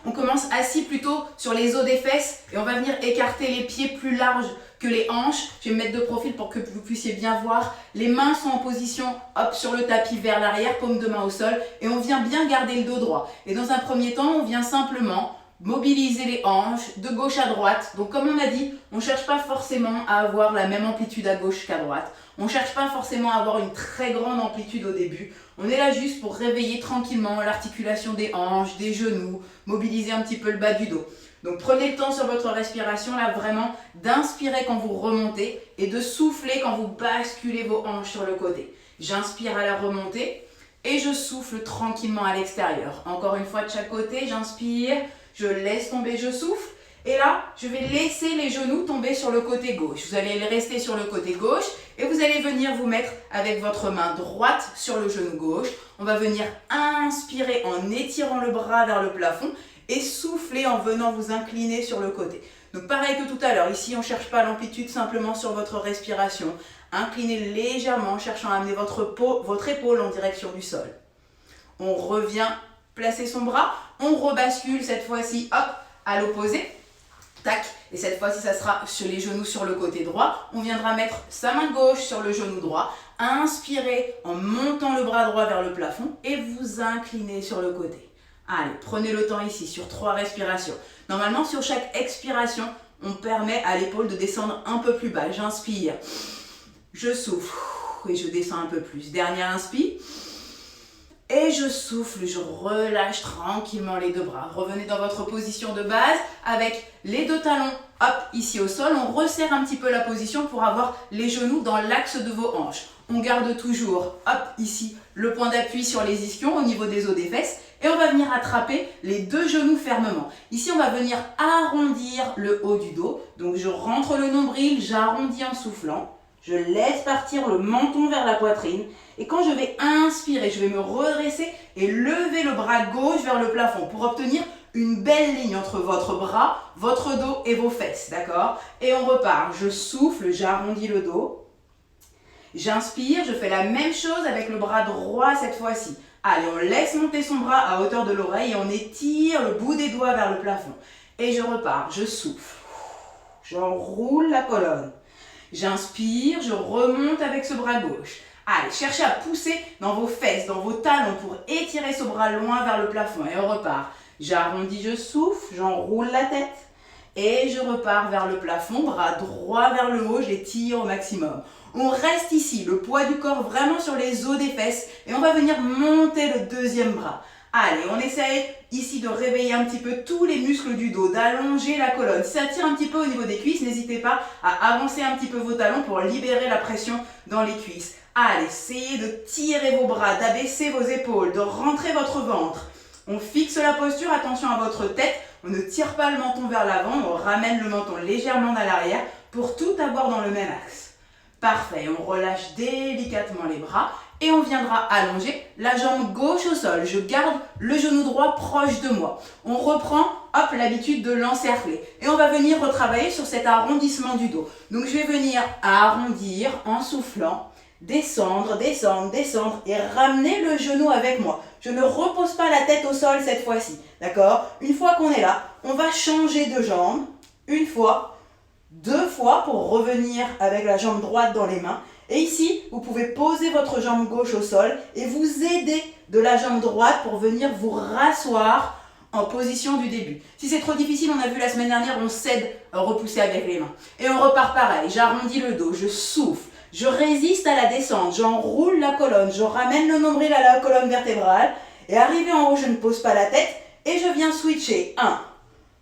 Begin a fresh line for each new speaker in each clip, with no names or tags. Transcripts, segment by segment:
On commence assis plutôt sur les os des fesses et on va venir écarter les pieds plus larges que les hanches. Je vais me mettre de profil pour que vous puissiez bien voir. Les mains sont en position hop sur le tapis vers l'arrière, paume de main au sol et on vient bien garder le dos droit. Et dans un premier temps, on vient simplement mobiliser les hanches de gauche à droite. Donc comme on a dit, on ne cherche pas forcément à avoir la même amplitude à gauche qu'à droite. On ne cherche pas forcément à avoir une très grande amplitude au début. On est là juste pour réveiller tranquillement l'articulation des hanches, des genoux, mobiliser un petit peu le bas du dos. Donc prenez le temps sur votre respiration là vraiment d'inspirer quand vous remontez et de souffler quand vous basculez vos hanches sur le côté. J'inspire à la remontée et je souffle tranquillement à l'extérieur. Encore une fois de chaque côté, j'inspire, je laisse tomber, je souffle. Et là, je vais laisser les genoux tomber sur le côté gauche. Vous allez rester sur le côté gauche et vous allez venir vous mettre avec votre main droite sur le genou gauche. On va venir inspirer en étirant le bras vers le plafond et souffler en venant vous incliner sur le côté. Donc pareil que tout à l'heure, ici on ne cherche pas l'amplitude, simplement sur votre respiration. Inclinez légèrement en cherchant à amener votre épaule en direction du sol. On revient placer son bras, on rebascule cette fois-ci hop à l'opposé. Tac, et cette fois-ci, ça sera sur les genoux sur le côté droit. On viendra mettre sa main gauche sur le genou droit. Inspirez en montant le bras droit vers le plafond et vous inclinez sur le côté. Allez, prenez le temps ici sur 3 respirations. Normalement, sur chaque expiration, on permet à l'épaule de descendre un peu plus bas. J'inspire, je souffle et je descends un peu plus. Dernière inspire. Et je souffle, je relâche tranquillement les deux bras. Revenez dans votre position de base avec les deux talons hop ici au sol. On resserre un petit peu la position pour avoir les genoux dans l'axe de vos hanches. On garde toujours hop ici le point d'appui sur les ischions au niveau des os des fesses. Et on va venir attraper les deux genoux fermement. Ici, on va venir arrondir le haut du dos. Donc je rentre le nombril, j'arrondis en soufflant. Je laisse partir le menton vers la poitrine. Et quand je vais inspirer, je vais me redresser et lever le bras gauche vers le plafond pour obtenir une belle ligne entre votre bras, votre dos et vos fesses, d'accord? Et on repart. Je souffle, j'arrondis le dos. J'inspire, je fais la même chose avec le bras droit cette fois-ci. Allez, on laisse monter son bras à hauteur de l'oreille et on étire le bout des doigts vers le plafond. Et je repars, je souffle. J'enroule la colonne. J'inspire, je remonte avec ce bras gauche. Allez, cherchez à pousser dans vos fesses, dans vos talons pour étirer ce bras loin vers le plafond. Et on repart. J'arrondis, je souffle, j'enroule la tête. Et je repars vers le plafond, bras droit vers le haut, j'étire au maximum. On reste ici, le poids du corps vraiment sur les os des fesses. Et on va venir monter le deuxième bras. Allez, on essaye ici de réveiller un petit peu tous les muscles du dos, d'allonger la colonne. Si ça tire un petit peu au niveau des cuisses, n'hésitez pas à avancer un petit peu vos talons pour libérer la pression dans les cuisses. Allez, essayez de tirer vos bras, d'abaisser vos épaules, de rentrer votre ventre. On fixe la posture, attention à votre tête. On ne tire pas le menton vers l'avant, on ramène le menton légèrement à l'arrière pour tout avoir dans le même axe. Parfait, on relâche délicatement les bras. Et on viendra allonger la jambe gauche au sol. Je garde le genou droit proche de moi. On reprend, hop, l'habitude de l'encercler. Et on va venir retravailler sur cet arrondissement du dos. Donc je vais venir arrondir en soufflant, descendre, descendre, descendre et ramener le genou avec moi. Je ne repose pas la tête au sol cette fois-ci. D'accord? Une fois qu'on est là, on va changer de jambe. Une fois, 2 fois pour revenir avec la jambe droite dans les mains. Et ici, vous pouvez poser votre jambe gauche au sol et vous aider de la jambe droite pour venir vous rasseoir en position du début. Si c'est trop difficile, on a vu la semaine dernière, on s'aide à repousser avec les mains. Et on repart pareil, j'arrondis le dos, je souffle, je résiste à la descente, j'enroule la colonne, je ramène le nombril à la colonne vertébrale et arrivé en haut, je ne pose pas la tête et je viens switcher. 1,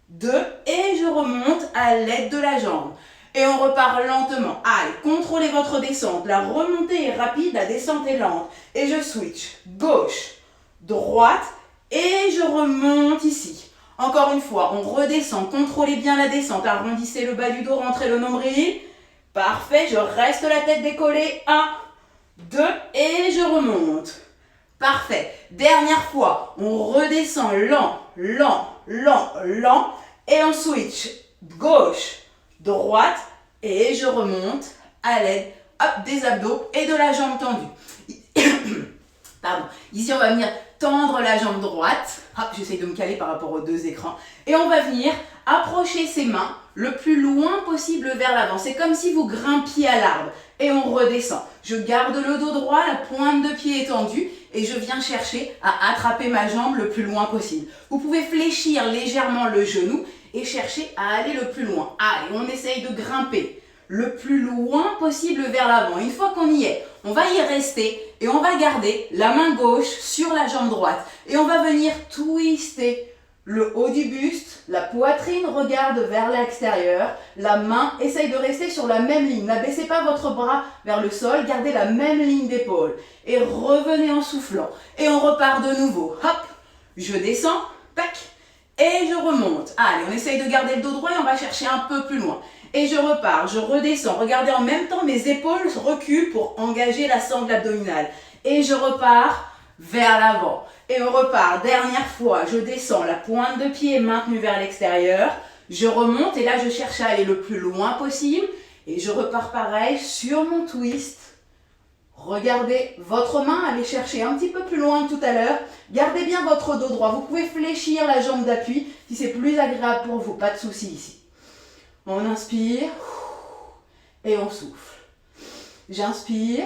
2 et je remonte à l'aide de la jambe. Et on repart lentement. Allez, contrôlez votre descente. La remontée est rapide, la descente est lente. Et je switch. Gauche, droite. Et je remonte ici. Encore une fois, on redescend. Contrôlez bien la descente. Arrondissez le bas du dos, rentrez le nombril. Parfait, je reste la tête décollée. 1, 2 et je remonte. Parfait. Dernière fois, on redescend lent, lent, lent, lent. Et on switch. Gauche, droite et je remonte à l'aide des abdos et de la jambe tendue. Pardon. Ici, on va venir tendre la jambe droite. Hop, j'essaye de me caler par rapport aux deux écrans. Et on va venir approcher ses mains le plus loin possible vers l'avant. C'est comme si vous grimpiez à l'arbre. Et on redescend. Je garde le dos droit, la pointe de pied étendue et je viens chercher à attraper ma jambe le plus loin possible. Vous pouvez fléchir légèrement le genou et chercher à aller le plus loin. Allez, on essaye de grimper le plus loin possible vers l'avant. Une fois qu'on y est, on va y rester et on va garder la main gauche sur la jambe droite. Et on va venir twister le haut du buste, la poitrine regarde vers l'extérieur, la main essaye de rester sur la même ligne. N'abaissez pas votre bras vers le sol, gardez la même ligne d'épaule. Et revenez en soufflant. Et on repart de nouveau. Hop, je descends, tac, et je remonte. Allez, on essaye de garder le dos droit et on va chercher un peu plus loin. Et je repars, je redescends. Regardez en même temps, mes épaules reculent pour engager la sangle abdominale. Et je repars vers l'avant. Et on repart. Dernière fois, je descends, la pointe de pied est maintenue vers l'extérieur. Je remonte et là, je cherche à aller le plus loin possible. Et je repars pareil sur mon twist. Regardez votre main, allez chercher un petit peu plus loin que tout à l'heure. Gardez bien votre dos droit. Vous pouvez fléchir la jambe d'appui si c'est plus agréable pour vous. Pas de souci ici. On inspire et on souffle. J'inspire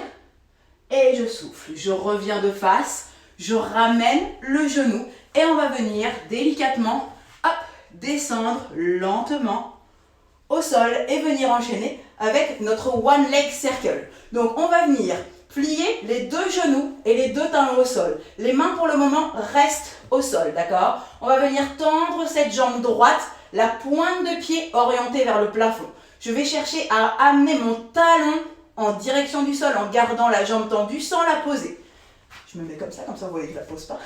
et je souffle. Je reviens de face, je ramène le genou et on va venir délicatement hop, descendre lentement au sol et venir enchaîner avec notre one leg circle. Donc on va venir plier les deux genoux et les deux talons au sol. Les mains pour le moment restent au sol, d'accord? On va venir tendre cette jambe droite, la pointe de pied orientée vers le plafond. Je vais chercher à amener mon talon en direction du sol en gardant la jambe tendue sans la poser. Je me mets comme ça vous voyez que je ne la pose pas.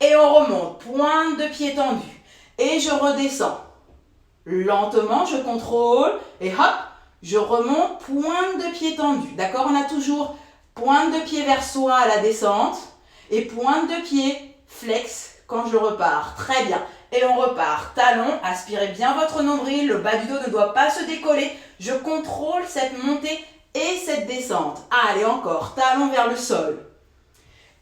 Et on remonte, pointe de pied tendue. Et je redescends. Lentement, je contrôle et hop, je remonte, pointe de pied tendue. D'accord? On a toujours pointe de pied vers soi à la descente et pointe de pied flex quand je repars. Très bien. Et on repart. Talon, aspirez bien votre nombril, le bas du dos ne doit pas se décoller. Je contrôle cette montée et cette descente. Allez, encore. Talon vers le sol.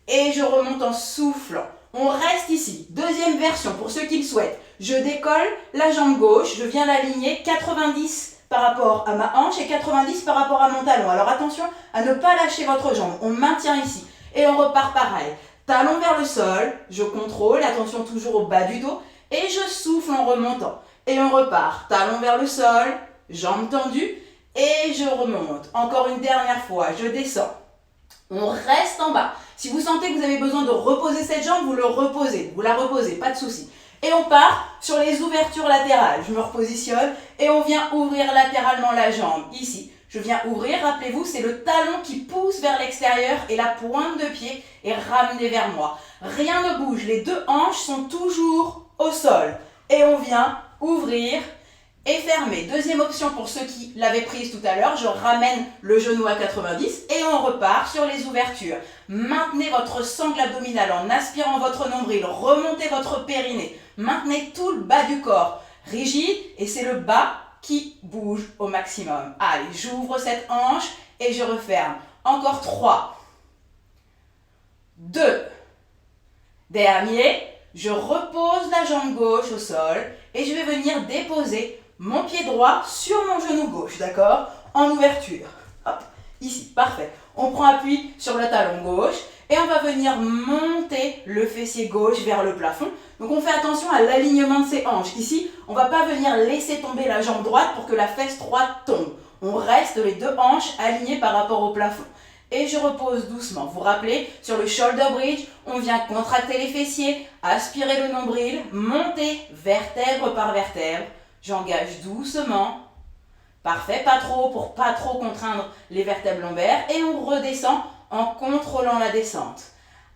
Et je remonte en soufflant. On reste ici. Deuxième version pour ceux qui le souhaitent. Je décolle la jambe gauche, je viens l'aligner 90 par rapport à ma hanche et 90 par rapport à mon talon. Alors attention à ne pas lâcher votre jambe. On maintient ici. Et on repart pareil. Talon vers le sol, je contrôle, attention toujours au bas du dos. Et je souffle en remontant. Et on repart. Talon vers le sol, jambes tendues. Et je remonte. Encore une dernière fois, je descends. On reste en bas. Si vous sentez que vous avez besoin de reposer cette jambe, vous le reposez. Vous la reposez, pas de souci. Et on part sur les ouvertures latérales. Je me repositionne et on vient ouvrir latéralement la jambe. Ici, je viens ouvrir. Rappelez-vous, c'est le talon qui pousse vers l'extérieur et la pointe de pied est ramenée vers moi. Rien ne bouge. Les deux hanches sont toujours au sol. Et on vient ouvrir et fermer. Deuxième option pour ceux qui l'avaient prise tout à l'heure, je ramène le genou à 90 et on repart sur les ouvertures. Maintenez votre sangle abdominale en aspirant votre nombril, remontez votre périnée, maintenez tout le bas du corps rigide et c'est le bas qui bouge au maximum. Allez, j'ouvre cette hanche et je referme. Encore 3, 2, dernier. Je repose la jambe gauche au sol et je vais venir déposer mon pied droit sur mon genou gauche, d'accord? En ouverture. Hop, ici, parfait. On prend appui sur le talon gauche et on va venir monter le fessier gauche vers le plafond. Donc on fait attention à l'alignement de ses hanches. Ici, on ne va pas venir laisser tomber la jambe droite pour que la fesse droite tombe. On reste les deux hanches alignées par rapport au plafond. Et je repose doucement. Vous vous rappelez, sur le shoulder bridge, on vient contracter les fessiers, aspirer le nombril, monter vertèbre par vertèbre. J'engage doucement. Parfait, pas trop pour pas trop contraindre les vertèbres lombaires. Et on redescend en contrôlant la descente.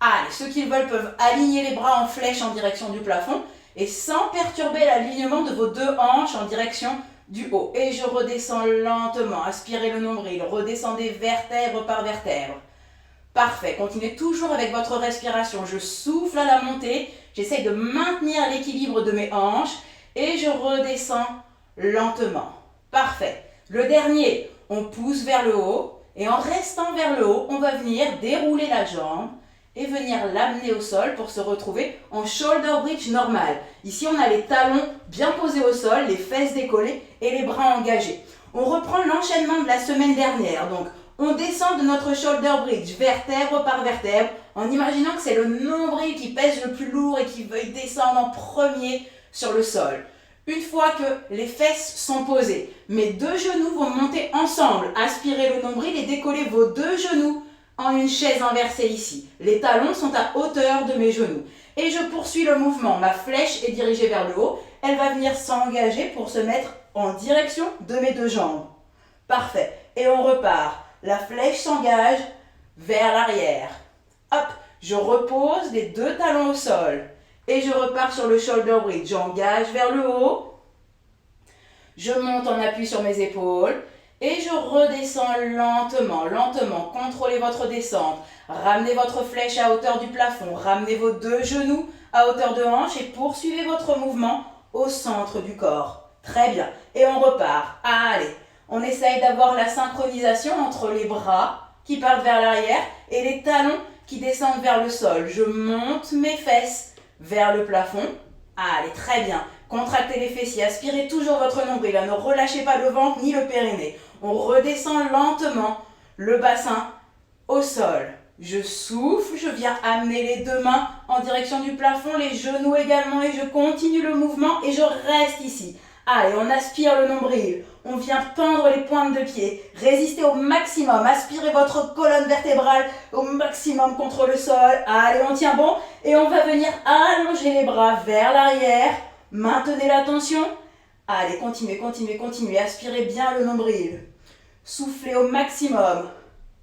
Allez, ceux qui le veulent peuvent aligner les bras en flèche en direction du plafond et sans perturber l'alignement de vos deux hanches en direction du haut. Et je redescends lentement, aspirez le nombril, redescendez vertèbre par vertèbre. Parfait, continuez toujours avec votre respiration. Je souffle à la montée, j'essaye de maintenir l'équilibre de mes hanches et je redescends lentement. Parfait. Le dernier, on pousse vers le haut et en restant vers le haut, on va venir dérouler la jambe et venir l'amener au sol pour se retrouver en shoulder bridge normal. Ici, on a les talons bien posés au sol, les fesses décollées et les bras engagés. On reprend l'enchaînement de la semaine dernière. Donc, on descend de notre shoulder bridge, vertèbre par vertèbre, en imaginant que c'est le nombril qui pèse le plus lourd et qui veuille descendre en premier sur le sol. Une fois que les fesses sont posées, mes deux genoux vont monter ensemble. Aspirez le nombril et décollez vos deux genoux en une chaise inversée ici. Les talons sont à hauteur de mes genoux. Et je poursuis le mouvement. Ma flèche est dirigée vers le haut. Elle va venir s'engager pour se mettre en direction de mes deux jambes. Parfait. Et on repart. La flèche s'engage vers l'arrière. Hop, je repose les deux talons au sol. Et je repars sur le shoulder bridge. J'engage vers le haut. Je monte en appui sur mes épaules. Et je redescends lentement, lentement. Contrôlez votre descente. Ramenez votre flèche à hauteur du plafond. Ramenez vos deux genoux à hauteur de hanche. Et poursuivez votre mouvement au centre du corps. Très bien. Et on repart. Allez, on essaye d'avoir la synchronisation entre les bras qui partent vers l'arrière et les talons qui descendent vers le sol. Je monte mes fesses vers le plafond. Allez, très bien. Contractez les fessiers, aspirez toujours votre nombril. Ne relâchez pas le ventre ni le périnée. On redescend lentement le bassin au sol. Je souffle, je viens amener les deux mains en direction du plafond, les genoux également et je continue le mouvement et je reste ici. Allez, on aspire le nombril. On vient tendre les pointes de pied. Résistez au maximum. Aspirez votre colonne vertébrale au maximum contre le sol. Allez, on tient bon. Et on va venir allonger les bras vers l'arrière. Maintenez la tension. Allez, continuez, continuez, continuez. Aspirez bien le nombril. Soufflez au maximum.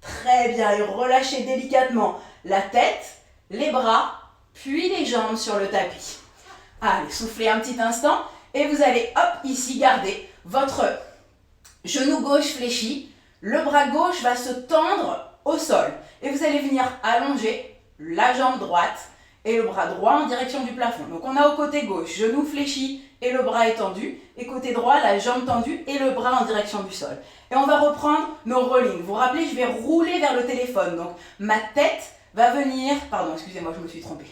Très bien. Et relâchez délicatement la tête, les bras, puis les jambes sur le tapis. Allez, soufflez un petit instant. Et vous allez, hop, ici, garder votre genou gauche fléchi. Le bras gauche va se tendre au sol. Et vous allez venir allonger la jambe droite et le bras droit en direction du plafond. Donc on a au côté gauche, genou fléchi et le bras étendu. Et côté droit, la jambe tendue et le bras en direction du sol. Et on va reprendre nos rollings. Vous vous rappelez, je vais rouler vers le téléphone. Donc ma tête va venir... Pardon, excusez-moi, je me suis trompée.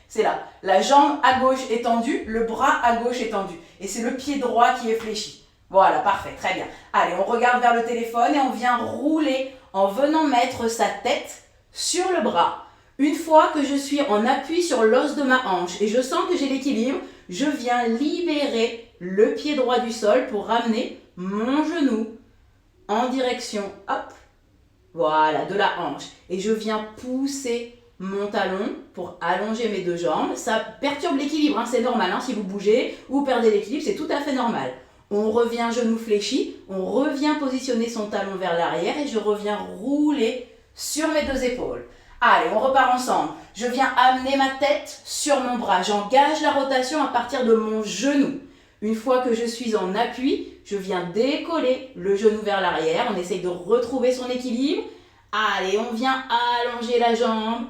C'est là, la jambe à gauche est tendue, le bras à gauche est tendu. Et c'est le pied droit qui est fléchi. Voilà, parfait, très bien. Allez, on regarde vers le téléphone et on vient rouler en venant mettre sa tête sur le bras. Une fois que je suis en appui sur l'os de ma hanche et je sens que j'ai l'équilibre, je viens libérer le pied droit du sol pour ramener mon genou en direction, hop, voilà, de la hanche. Et je viens pousser mon talon pour allonger mes deux jambes. Ça perturbe l'équilibre, c'est normal. Si vous bougez ou vous perdez l'équilibre, c'est tout à fait normal. On revient genou fléchi, on revient positionner son talon vers l'arrière et je reviens rouler sur mes deux épaules. Allez, on repart ensemble. Je viens amener ma tête sur mon bras. J'engage la rotation à partir de mon genou. Une fois que je suis en appui, je viens décoller le genou vers l'arrière. On essaye de retrouver son équilibre. Allez, on vient allonger la jambe.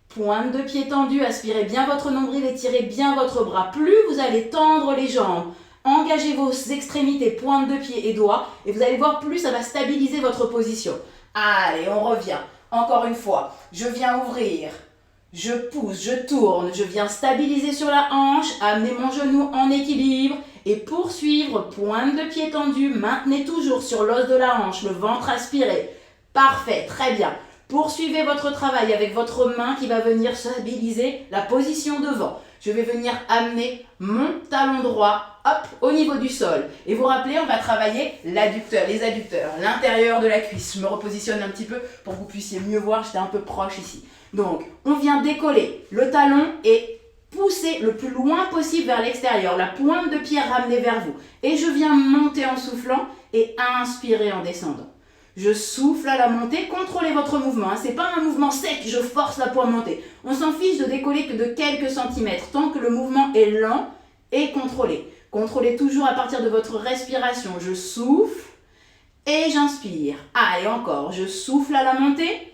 Pointe de pied tendue, aspirez bien votre nombril, étirez bien votre bras. Plus vous allez tendre les jambes, engagez vos extrémités, pointe de pied et doigts. Et vous allez voir, plus ça va stabiliser votre position. Allez, on revient. Encore une fois, je viens ouvrir. Je pousse, je tourne, je viens stabiliser sur la hanche, amener mon genou en équilibre et poursuivre, pointe de pied tendue, maintenez toujours sur l'os de la hanche, le ventre aspiré. Parfait, très bien. Poursuivez votre travail avec votre main qui va venir stabiliser la position devant. Je vais venir amener mon talon droit, hop, au niveau du sol. Et vous vous rappelez, on va travailler l'adducteur, les adducteurs, l'intérieur de la cuisse. Je me repositionne un petit peu pour que vous puissiez mieux voir, j'étais un peu proche ici. Donc, on vient décoller le talon et pousser le plus loin possible vers l'extérieur. La pointe de pied ramenée vers vous. Et je viens monter en soufflant et inspirer en descendant. Je souffle à la montée, contrôlez votre mouvement. Ce n'est pas un mouvement sec, je force là pour monter. On s'en fiche de décoller que de quelques centimètres, tant que le mouvement est lent et contrôlé. Contrôlez toujours à partir de votre respiration. Je souffle et j'inspire. Allez, encore, je souffle à la montée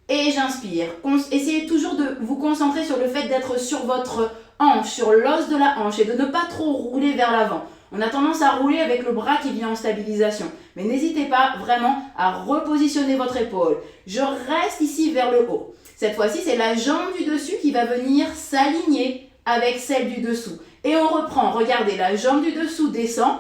et j'inspire. Essayez toujours de vous concentrer sur le fait d'être sur votre hanche, sur l'os de la hanche et de ne pas trop rouler vers l'avant. On a tendance à rouler avec le bras qui vient en stabilisation. Mais n'hésitez pas vraiment à repositionner votre épaule. Je reste ici vers le haut. Cette fois-ci, c'est la jambe du dessus qui va venir s'aligner avec celle du dessous. Et on reprend. Regardez, la jambe du dessous descend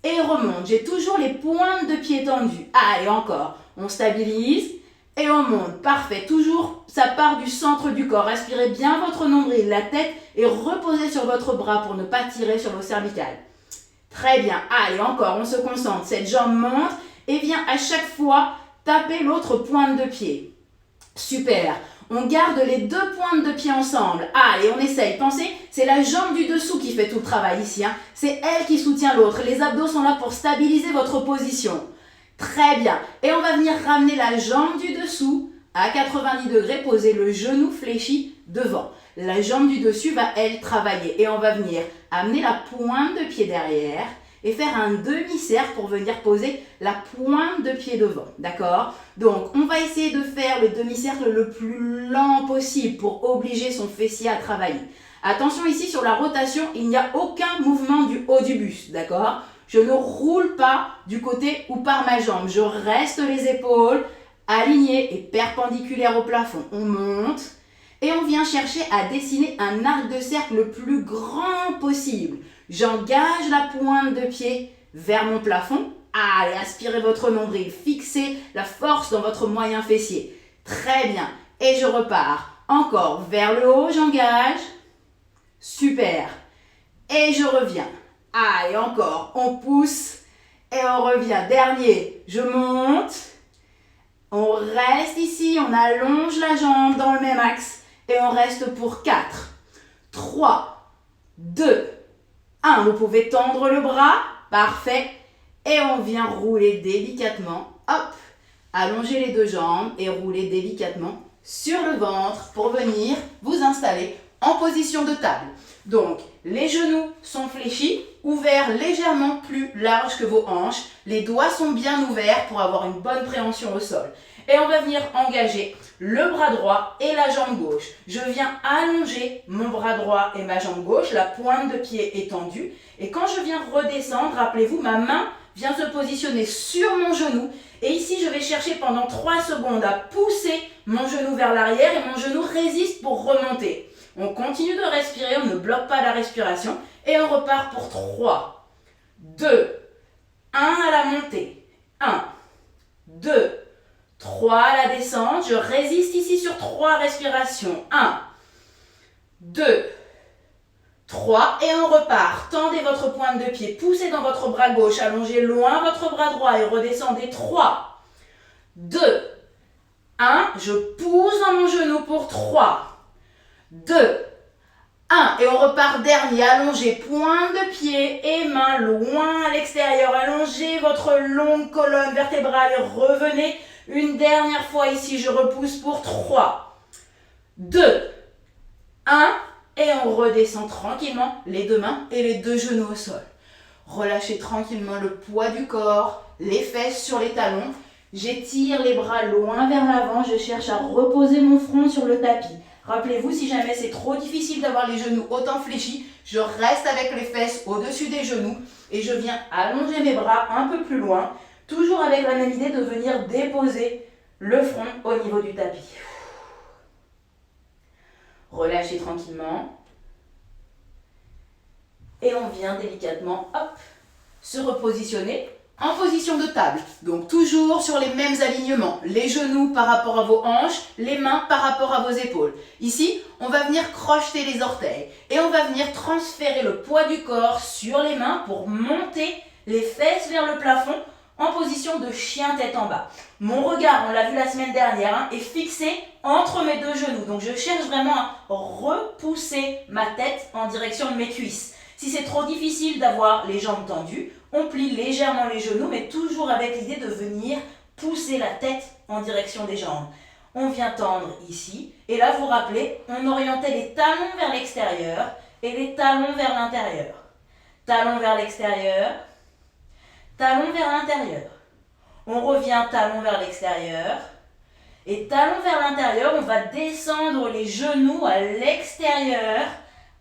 et remonte. J'ai toujours les pointes de pied tendues. Allez, encore. On stabilise et on monte. Parfait. Toujours, ça part du centre du corps. Respirez bien votre nombril, la tête, et reposez sur votre bras pour ne pas tirer sur l'os cervical. Très bien. Allez, encore. On se concentre. Cette jambe monte et vient à chaque fois taper l'autre pointe de pied. Super. On garde les deux pointes de pied ensemble. Allez, on essaye. Pensez, c'est la jambe du dessous qui fait tout le travail ici. C'est elle qui soutient l'autre. Les abdos sont là pour stabiliser votre position. Très bien. Et on va venir ramener la jambe du dessous à 90 degrés, poser le genou fléchi devant. La jambe du dessus va, elle, travailler. Et on va venir amener la pointe de pied derrière et faire un demi-cercle pour venir poser la pointe de pied devant. D'accord? Donc, on va essayer de faire le demi-cercle le plus lent possible pour obliger son fessier à travailler. Attention ici, sur la rotation, il n'y a aucun mouvement du haut du buste. D'accord? Je ne roule pas du côté ou par ma jambe. Je reste les épaules alignées et perpendiculaires au plafond. On monte et on vient chercher à dessiner un arc de cercle le plus grand possible. J'engage la pointe de pied vers mon plafond. Allez, aspirez votre nombril. Fixez la force dans votre moyen fessier. Très bien. Et je repars. Encore vers le haut, j'engage. Super. Et je reviens. Allez, encore. On pousse et on revient. Dernier. Je monte. On reste ici. On allonge la jambe dans le même axe. Et on reste pour 4, 3, 2, 1. Vous pouvez tendre le bras. Parfait. Et on vient rouler délicatement. Hop. Allongez les deux jambes et roulez délicatement sur le ventre pour venir vous installer en position de table. Donc, les genoux sont fléchis, ouverts légèrement plus larges que vos hanches. Les doigts sont bien ouverts pour avoir une bonne préhension au sol. Et on va venir engager le bras droit et la jambe gauche. Je viens allonger mon bras droit et ma jambe gauche, la pointe de pied est tendue. Et quand je viens redescendre, rappelez-vous, ma main vient se positionner sur mon genou. Et ici, je vais chercher pendant 3 secondes à pousser mon genou vers l'arrière et mon genou résiste pour remonter. On continue de respirer, on ne bloque pas la respiration. Et on repart pour 3, 2, 1 à la montée. 1, 2, 3 à la descente. Je résiste ici sur 3 respirations. 1, 2, 3 et on repart. Tendez votre pointe de pied, poussez dans votre bras gauche, allongez loin votre bras droit et redescendez. 3, 2, 1. Je pousse dans mon genou pour 3, 2, 1. Et on repart dernier. Allongez pointe de pied et main loin à l'extérieur. Allongez votre longue colonne vertébrale et revenez une dernière fois ici. Je repousse pour 3, 2, 1. Et on redescend tranquillement les deux mains et les deux genoux au sol. Relâchez tranquillement le poids du corps, les fesses sur les talons. J'étire les bras loin vers l'avant. Je cherche à reposer mon front sur le tapis. Rappelez-vous, si jamais c'est trop difficile d'avoir les genoux autant fléchis, je reste avec les fesses au-dessus des genoux et je viens allonger mes bras un peu plus loin, toujours avec la même idée de venir déposer le front au niveau du tapis. Relâchez tranquillement. Et on vient délicatement, hop, se repositionner en position de table. Donc toujours sur les mêmes alignements. Les genoux par rapport à vos hanches, les mains par rapport à vos épaules. Ici, on va venir crocheter les orteils. Et on va venir transférer le poids du corps sur les mains pour monter les fesses vers le plafond en position de chien tête en bas. Mon regard, on l'a vu la semaine dernière, est fixé entre mes deux genoux. Donc je cherche vraiment à repousser ma tête en direction de mes cuisses. Si c'est trop difficile d'avoir les jambes tendues, on plie légèrement les genoux, mais toujours avec l'idée de venir pousser la tête en direction des jambes. On vient tendre ici, et là vous rappelez, on orientait les talons vers l'extérieur et les talons vers l'intérieur. Talons vers l'extérieur, talons vers l'intérieur. On revient talons vers l'extérieur et talons vers l'intérieur. On va descendre les genoux à l'extérieur.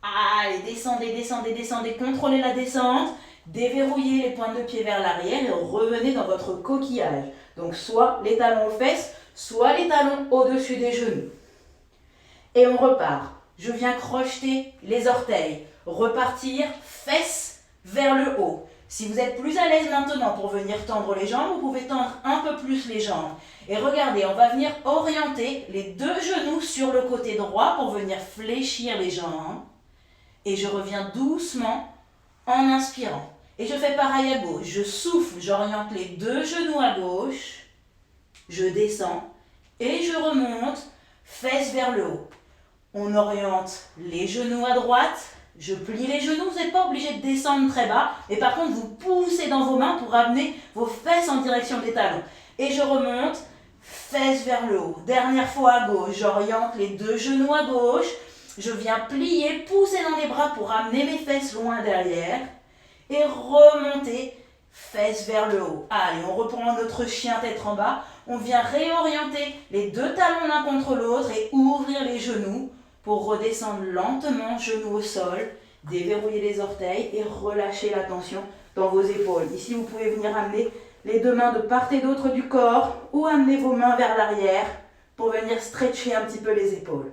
Allez, descendez, descendez, descendez, contrôlez la descente. Déverrouillez les pointes de pied vers l'arrière et revenez dans votre coquillage. Donc soit les talons aux fesses, soit les talons au-dessus des genoux. Et on repart. Je viens crocheter les orteils. Repartir, fesses vers le haut. Si vous êtes plus à l'aise maintenant pour venir tendre les jambes, vous pouvez tendre un peu plus les jambes. Et regardez, on va venir orienter les deux genoux sur le côté droit pour venir fléchir les jambes. Et je reviens doucement en inspirant. Et je fais pareil à gauche. Je souffle, j'oriente les deux genoux à gauche. Je descends et je remonte, fesses vers le haut. On oriente les genoux à droite. Je plie les genoux, vous n'êtes pas obligé de descendre très bas. Mais par contre, vous poussez dans vos mains pour amener vos fesses en direction des talons. Et je remonte, fesses vers le haut. Dernière fois à gauche, j'oriente les deux genoux à gauche. Je viens plier, pousser dans les bras pour amener mes fesses loin derrière. Et remonter, fesses vers le haut. Allez, on reprend notre chien tête en bas. On vient réorienter les deux talons l'un contre l'autre et ouvrir les genoux pour redescendre lentement, genoux au sol, déverrouiller les orteils et relâcher la tension dans vos épaules. Ici, vous pouvez venir amener les deux mains de part et d'autre du corps ou amener vos mains vers l'arrière pour venir stretcher un petit peu les épaules.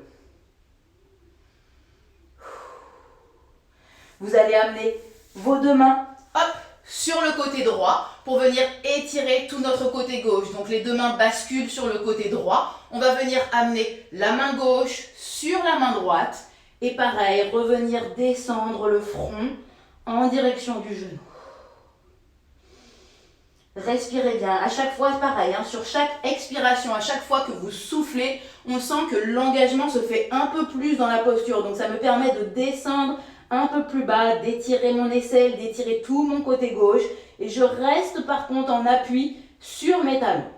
Vous allez amener vos deux mains, hop, sur le côté droit pour venir étirer tout notre côté gauche. Donc les deux mains basculent sur le côté droit. On va venir amener la main gauche sur la main droite. Et pareil, revenir descendre le front en direction du genou. Respirez bien. À chaque fois, pareil, sur chaque expiration, à chaque fois que vous soufflez, on sent que l'engagement se fait un peu plus dans la posture. Donc ça me permet de descendre un peu plus bas, d'étirer mon aisselle, d'étirer tout mon côté gauche. Et je reste par contre en appui sur mes talons.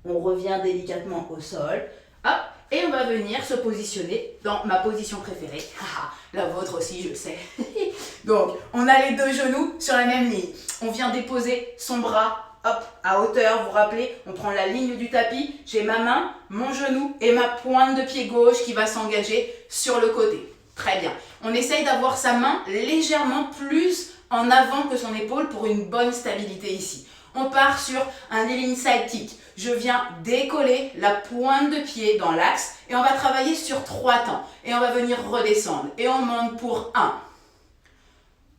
On revient délicatement au sol. Hop, et on va venir se positionner dans ma position préférée. La vôtre aussi, je sais. Donc, on a les deux genoux sur la même ligne. On vient déposer son bras, hop, à hauteur. Vous vous rappelez, on prend la ligne du tapis. J'ai ma main, mon genou et ma pointe de pied gauche qui va s'engager sur le côté. Très bien. On essaye d'avoir sa main légèrement plus en avant que son épaule pour une bonne stabilité ici. On part sur un kneeling side kick. Je viens décoller la pointe de pied dans l'axe et on va travailler sur 3 temps. Et on va venir redescendre. Et on monte pour 1,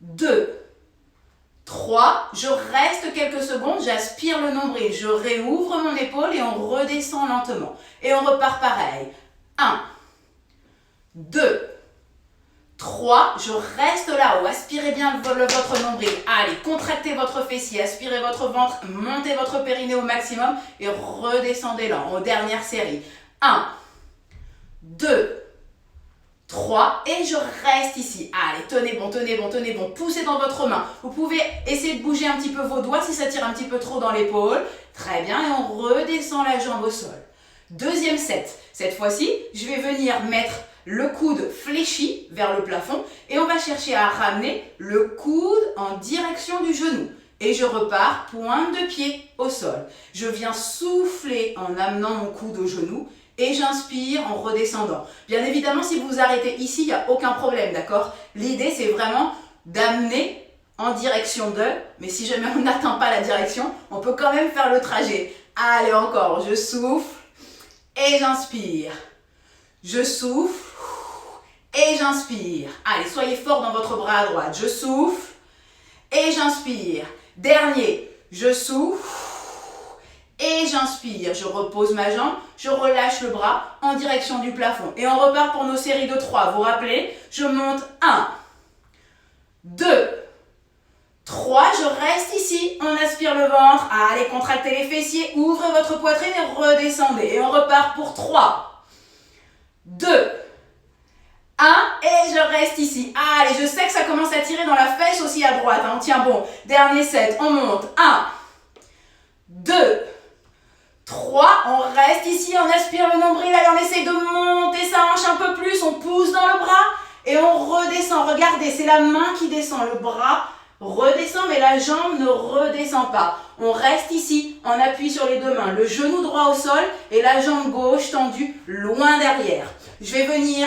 2, 3. Je reste quelques secondes, j'aspire le nombril. Je réouvre mon épaule et on redescend lentement. Et on repart pareil. 1, 2, 3, je reste là-haut, aspirez bien votre nombril. Allez, contractez votre fessier, aspirez votre ventre, montez votre périnée au maximum et redescendez là en dernière série. 1, 2, 3 et je reste ici. Allez, tenez bon, tenez bon, tenez bon. Poussez dans votre main. Vous pouvez essayer de bouger un petit peu vos doigts si ça tire un petit peu trop dans l'épaule. Très bien, et on redescend la jambe au sol. Deuxième set. Cette fois-ci, je vais venir mettre le coude fléchi vers le plafond et on va chercher à ramener le coude en direction du genou. Et je repars, pointe de pied au sol. Je viens souffler en amenant mon coude au genou et j'inspire en redescendant. Bien évidemment, si vous vous arrêtez ici, il n'y a aucun problème, d'accord? L'idée, c'est vraiment d'amener en direction de, mais si jamais on n'atteint pas la direction, on peut quand même faire le trajet. Allez, encore, je souffle et j'inspire. Je souffle et j'inspire. Allez, soyez fort dans votre bras à droite. Je souffle et j'inspire. Dernier, je souffle et j'inspire. Je repose ma jambe, je relâche le bras en direction du plafond. Et on repart pour nos séries de 3. Vous vous rappelez, je monte 1, 2, 3. Je reste ici. On aspire le ventre. Allez, contractez les fessiers. Ouvrez votre poitrine et redescendez. Et on repart pour 3, 2, 1 et je reste ici. Allez, je sais que ça commence à tirer dans la fesse aussi à droite. On tient bon. Dernier set, on monte. 1, 2, 3. On reste ici, on aspire le nombril. Allez, on essaie de monter sa hanche un peu plus. On pousse dans le bras et on redescend. Regardez, c'est la main qui descend. Le bras redescend, mais la jambe ne redescend pas. On reste ici, en appui sur les deux mains. Le genou droit au sol et la jambe gauche tendue loin derrière. Je vais venir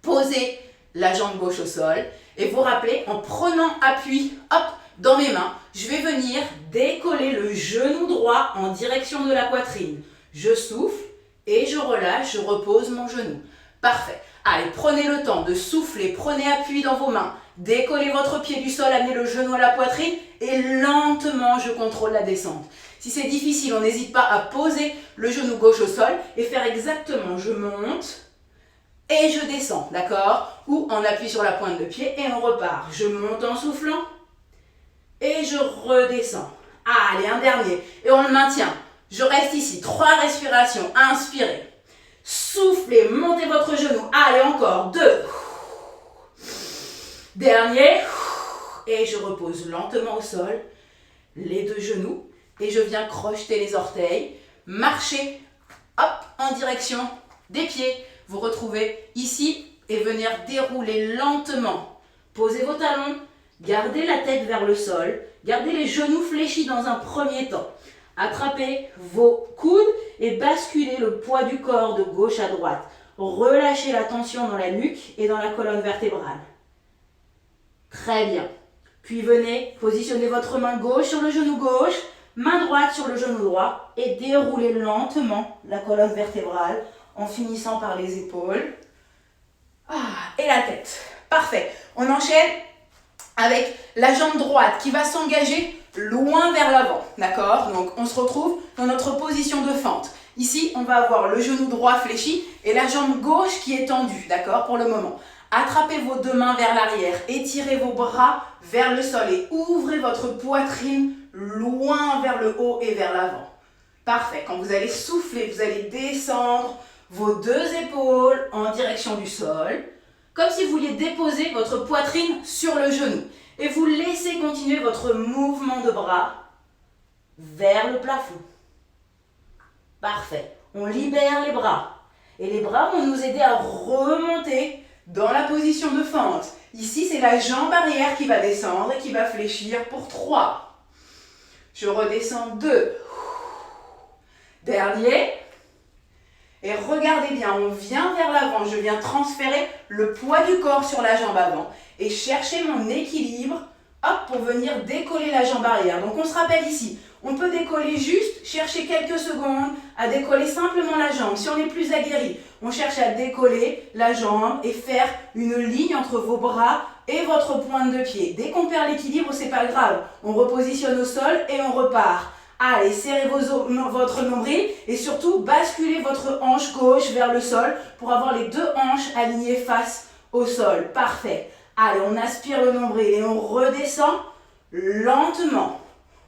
poser la jambe gauche au sol Et vous rappelez, en prenant appui, hop, dans mes mains, je vais venir décoller le genou droit en direction de la poitrine. Je souffle et je relâche, je repose mon genou. Parfait. Allez, prenez le temps de souffler, prenez appui dans vos mains. Décollez votre pied du sol, amenez le genou à la poitrine et lentement, je contrôle la descente. Si c'est difficile, on n'hésite pas à poser le genou gauche au sol et faire exactement, je monte et je descends, d'accord? Ou on appuie sur la pointe de pied et on repart. Je monte en soufflant et je redescends. Allez, un dernier et on le maintient. Je reste ici, 3 respirations, inspirez. Soufflez, montez votre genou. Allez, encore, 2. Dernier. Et je repose lentement au sol, les 2 genoux. Et je viens crocheter les orteils. Marcher, hop, en direction des pieds. Vous retrouvez ici et venir dérouler lentement. Posez vos talons, gardez la tête vers le sol. Gardez les genoux fléchis dans un premier temps. Attrapez vos coudes et basculez le poids du corps de gauche à droite. Relâchez la tension dans la nuque et dans la colonne vertébrale. Très bien. Puis venez positionner votre main gauche sur le genou gauche, main droite sur le genou droit et déroulez lentement la colonne vertébrale en finissant par les épaules. Et la tête. Parfait. On enchaîne avec la jambe droite qui va s'engager loin vers l'avant, d'accord? Donc on se retrouve dans notre position de fente. Ici, on va avoir le genou droit fléchi et la jambe gauche qui est tendue, d'accord, pour le moment. Attrapez vos 2 mains vers l'arrière, étirez vos bras vers le sol et ouvrez votre poitrine loin vers le haut et vers l'avant. Parfait. Quand vous allez souffler, vous allez descendre vos 2 épaules en direction du sol, comme si vous vouliez déposer votre poitrine sur le genou. Et vous laissez continuer votre mouvement de bras vers le plafond. Parfait. On libère les bras. Et les bras vont nous aider à remonter dans la position de fente. Ici, c'est la jambe arrière qui va descendre et qui va fléchir pour 3. Je redescends 2. Dernier. Et regardez bien, on vient vers l'avant. Je viens transférer le poids du corps sur la jambe avant. Et chercher mon équilibre, hop, pour venir décoller la jambe arrière. Donc on se rappelle ici, on peut décoller juste, chercher quelques secondes à décoller simplement la jambe. Si on est plus aguerri, on cherche à décoller la jambe et faire une ligne entre vos bras et votre pointe de pied. Dès qu'on perd l'équilibre, c'est pas grave. On repositionne au sol et on repart. Allez, serrez votre nombril et surtout basculez votre hanche gauche vers le sol pour avoir les 2 hanches alignées face au sol. Parfait. Allez, on aspire le nombril et on redescend lentement.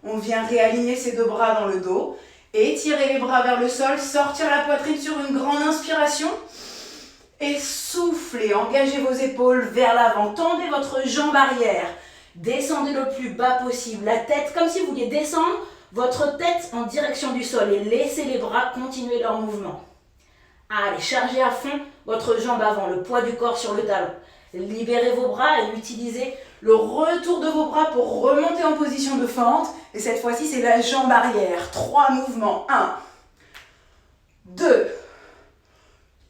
On vient réaligner ses 2 bras dans le dos. Étirez les bras vers le sol, sortir la poitrine sur une grande inspiration. Et soufflez, engagez vos épaules vers l'avant. Tendez votre jambe arrière. Descendez le plus bas possible. La tête, comme si vous vouliez descendre votre tête en direction du sol. Et laissez les bras continuer leur mouvement. Allez, chargez à fond votre jambe avant, le poids du corps sur le talon. Libérez vos bras et utilisez le retour de vos bras pour remonter en position de fente. Et cette fois-ci, c'est la jambe arrière. 3 mouvements. 1, 2,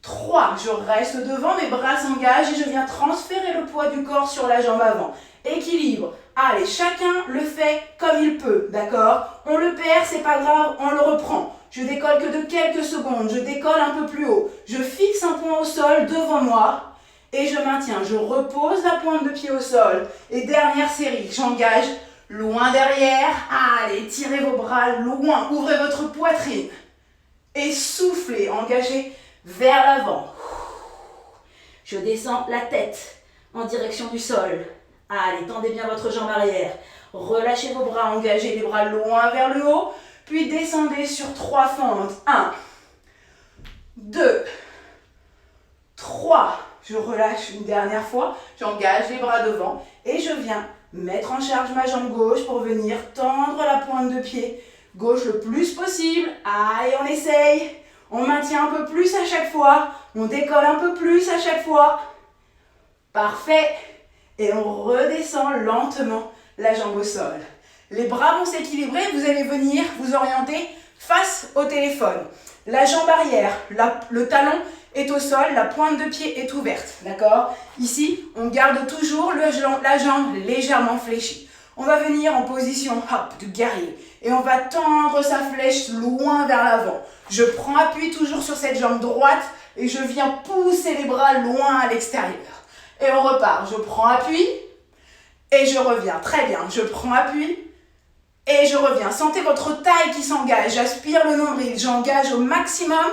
3. Je reste devant, mes bras s'engagent et je viens transférer le poids du corps sur la jambe avant. Équilibre. Allez, chacun le fait comme il peut, d'accord? On le perd, c'est pas grave, on le reprend. Je décolle que de quelques secondes, je décolle un peu plus haut. Je fixe un point au sol devant moi. Et je maintiens, je repose la pointe de pied au sol. Et dernière série, j'engage loin derrière. Allez, tirez vos bras loin, ouvrez votre poitrine. Et soufflez, engagez vers l'avant. Je descends la tête en direction du sol. Allez, tendez bien votre jambe arrière. Relâchez vos bras, engagez les bras loin vers le haut. Puis descendez sur 3 fentes. 1, 2, 3. Je relâche une dernière fois, j'engage les bras devant et je viens mettre en charge ma jambe gauche pour venir tendre la pointe de pied gauche le plus possible. Allez, on essaye. On maintient un peu plus à chaque fois. On décolle un peu plus à chaque fois. Parfait. Et on redescend lentement la jambe au sol. Les bras vont s'équilibrer. Vous allez venir vous orienter face au téléphone. La jambe arrière, le talon est au sol, la pointe de pied est ouverte, d'accord? Ici, on garde toujours la jambe légèrement fléchie. On va venir en position hop, de guerrier et on va tendre sa flèche loin vers l'avant. Je prends appui toujours sur cette jambe droite et je viens pousser les bras loin à l'extérieur. Et on repart, je prends appui et je reviens. Très bien, je prends appui et je reviens. Sentez votre taille qui s'engage, j'aspire le nombril, j'engage au maximum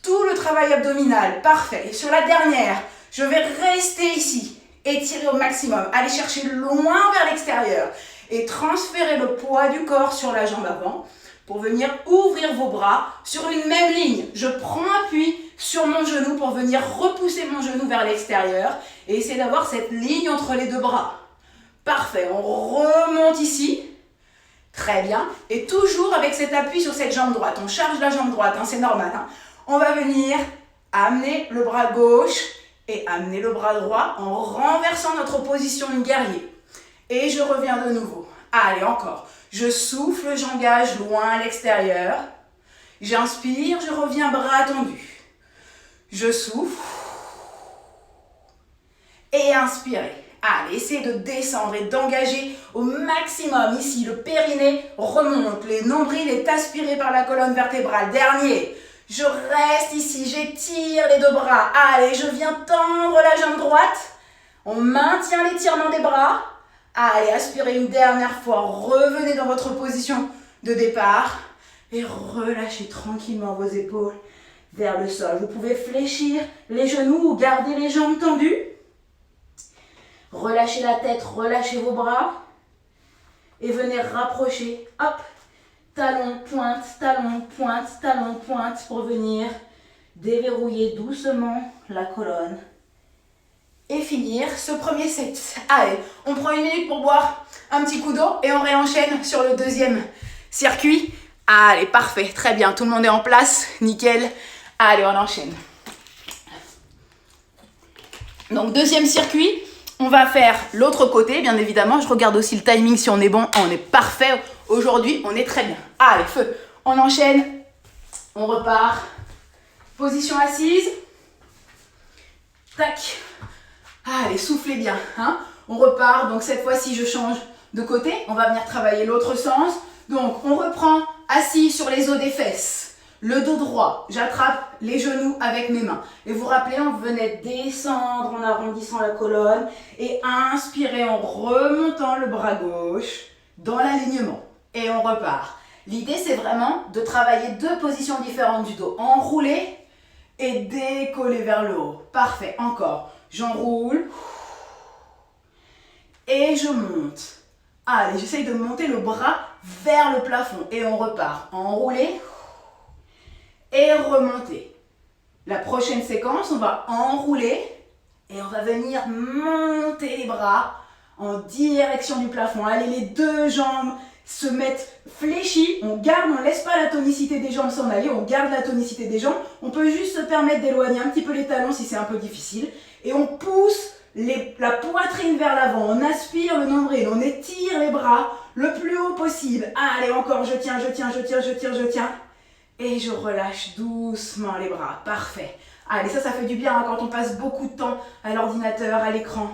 tout le travail abdominal. Parfait. Et sur la dernière, je vais rester ici. Étirez au maximum, allez chercher loin vers l'extérieur et transférez le poids du corps sur la jambe avant pour venir ouvrir vos bras sur une même ligne. Je prends appui sur mon genou pour venir repousser mon genou vers l'extérieur et essayer d'avoir cette ligne entre les deux bras. Parfait, on remonte ici. Très bien. Et toujours avec cet appui sur cette jambe droite. On charge la jambe droite, hein, c'est normal. Hein. On va venir amener le bras gauche et amener le bras droit en renversant notre position de guerrier. Et je reviens de nouveau. Allez, encore. Je souffle, j'engage loin à l'extérieur. J'inspire, je reviens bras tendus. Je souffle. Et inspirez. Allez, essayez de descendre et d'engager au maximum. Ici, le périnée remonte. Les nombrils est aspiré par la colonne vertébrale. Dernier. Je reste ici, j'étire les deux bras. Allez, je viens tendre la jambe droite. On maintient l'étirement des bras. Allez, aspirez une dernière fois. Revenez dans votre position de départ. Et relâchez tranquillement vos épaules vers le sol. Vous pouvez fléchir les genoux ou garder les jambes tendues. Relâchez la tête, relâchez vos bras. Et venez rapprocher. Hop. Talon, pointe, talon, pointe, talon, pointe pour venir déverrouiller doucement la colonne. Et finir ce premier set. Allez, on prend une minute pour boire un petit coup d'eau et on réenchaîne sur le deuxième circuit. Allez, parfait, très bien, tout le monde est en place, nickel. Allez, on enchaîne. Donc, deuxième circuit, on va faire l'autre côté, bien évidemment. Je regarde aussi le timing si on est bon. On est parfait. Aujourd'hui, on est très bien. Allez, feu. On enchaîne. On repart. Position assise. Tac. Allez, soufflez bien. Hein. On repart. Donc, cette fois-ci, je change de côté. On va venir travailler l'autre sens. Donc, on reprend assis sur les os des fesses. Le dos droit, j'attrape les genoux avec mes mains. Et vous rappelez, on venait descendre en arrondissant la colonne et inspirer en remontant le bras gauche dans l'alignement. Et on repart. L'idée, c'est vraiment de travailler deux positions différentes du dos. Enrouler et décoller vers le haut. Parfait. Encore. J'enroule. Et je monte. Allez, j'essaye de monter le bras vers le plafond. Et on repart. Enrouler. Et remonter. La prochaine séquence, on va enrouler et on va venir monter les bras en direction du plafond. Allez, les deux jambes se mettent fléchies. On garde, on ne laisse pas la tonicité des jambes s'en aller. On garde la tonicité des jambes. On peut juste se permettre d'éloigner un petit peu les talons si c'est un peu difficile. Et on pousse la poitrine vers l'avant. On aspire le nombril. On étire les bras le plus haut possible. Allez, encore, je tiens, je tiens, je tiens, je tiens, je tiens. Et je relâche doucement les bras. Parfait. Allez, ça fait du bien hein, quand on passe beaucoup de temps à l'ordinateur, à l'écran.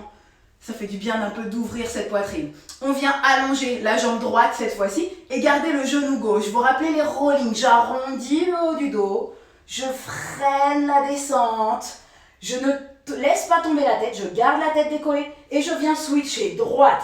Ça fait du bien d'un peu d'ouvrir cette poitrine. On vient allonger la jambe droite cette fois-ci et garder le genou gauche. Vous vous rappelez les rollings. J'arrondis le haut du dos. Je freine la descente. Je ne laisse pas tomber la tête. Je garde la tête décollée et je viens switcher droite,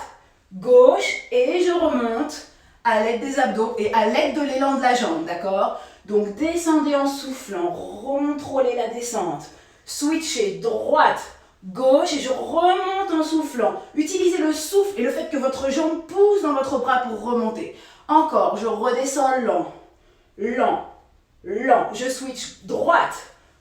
gauche et je remonte à l'aide des abdos et à l'aide de l'élan de la jambe. D'accord ? Donc, descendez en soufflant, contrôlez la descente. Switchez droite, gauche et je remonte en soufflant. Utilisez le souffle et le fait que votre jambe pousse dans votre bras pour remonter. Encore, je redescends lent, lent, lent. Je switch droite,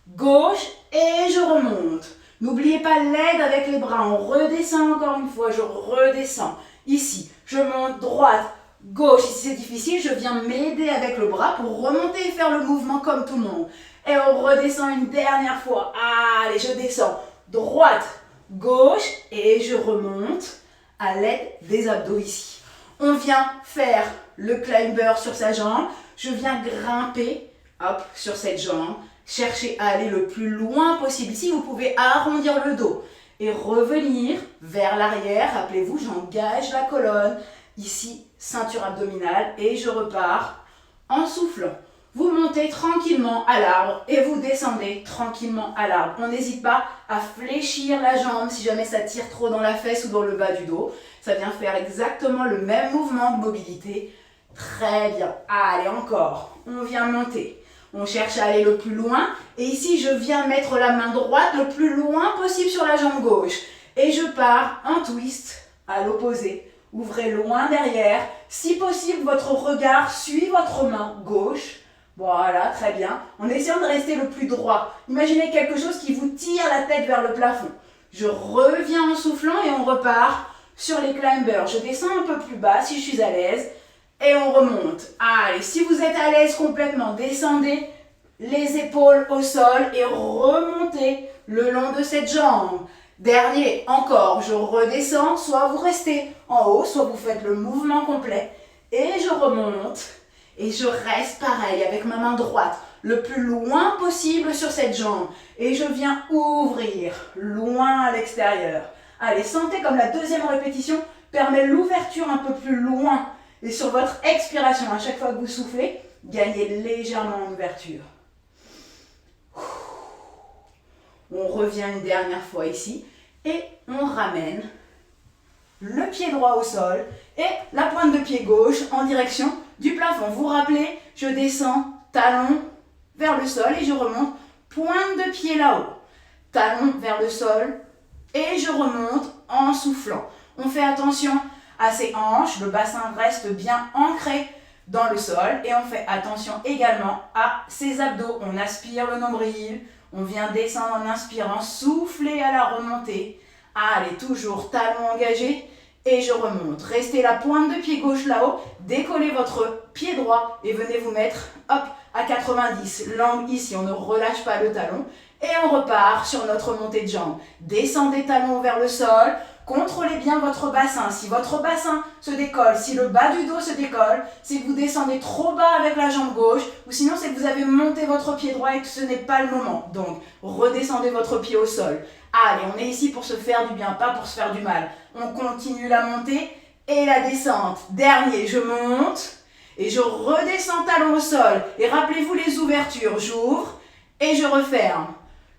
gauche et je remonte. N'oubliez pas l'aide avec les bras. On redescend encore une fois, je redescends. Ici, je monte droite, gauche, si c'est difficile, je viens m'aider avec le bras pour remonter et faire le mouvement comme tout le monde. Et on redescend une dernière fois. Allez, je descends. Droite, gauche et je remonte à l'aide des abdos ici. On vient faire le climber sur sa jambe. Je viens grimper hop, sur cette jambe. Cherchez à aller le plus loin possible. Ici, vous pouvez arrondir le dos et revenir vers l'arrière. Rappelez-vous, j'engage la colonne. Ici, ceinture abdominale et je repars en soufflant. Vous montez tranquillement à l'arbre et vous descendez tranquillement à l'arbre. On n'hésite pas à fléchir la jambe si jamais ça tire trop dans la fesse ou dans le bas du dos. Ça vient faire exactement le même mouvement de mobilité. Très bien. Allez, encore. On vient monter. On cherche à aller le plus loin. Et ici, je viens mettre la main droite le plus loin possible sur la jambe gauche. Et je pars en twist à l'opposé. Ouvrez loin derrière. Si possible, votre regard suit votre main gauche. Voilà, très bien. En essayant de rester le plus droit. Imaginez quelque chose qui vous tire la tête vers le plafond. Je reviens en soufflant et on repart sur les climbers. Je descends un peu plus bas si je suis à l'aise. Et on remonte. Allez, si vous êtes à l'aise complètement, descendez les épaules au sol et remontez le long de cette jambe. Dernier, encore, je redescends, soit vous restez en haut, soit vous faites le mouvement complet. Et je remonte et je reste pareil avec ma main droite le plus loin possible sur cette jambe. Et je viens ouvrir loin à l'extérieur. Allez, sentez comme la deuxième répétition permet l'ouverture un peu plus loin. Et sur votre expiration, à chaque fois que vous soufflez, gagnez légèrement en ouverture. On revient une dernière fois ici et on ramène le pied droit au sol et la pointe de pied gauche en direction du plafond. Vous vous rappelez, je descends, talon vers le sol et je remonte, pointe de pied là-haut. Talon vers le sol et je remonte en soufflant. On fait attention à ses hanches, le bassin reste bien ancré dans le sol et on fait attention également à ses abdos. On aspire le nombril, on vient descendre en inspirant, souffler à la remontée. Allez, toujours talon engagé et je remonte. Restez la pointe de pied gauche là-haut, décollez votre pied droit et venez vous mettre hop, à 90. L'angle ici, on ne relâche pas le talon et on repart sur notre montée de jambe. Descendez talon vers le sol. Contrôlez bien votre bassin. Si votre bassin se décolle, si le bas du dos se décolle, c'est que vous descendez trop bas avec la jambe gauche ou sinon c'est que vous avez monté votre pied droit et que ce n'est pas le moment. Donc, redescendez votre pied au sol. Allez, on est ici pour se faire du bien, pas pour se faire du mal. On continue la montée et la descente. Dernier, je monte et je redescends talon au sol. Et rappelez-vous les ouvertures. J'ouvre et je referme.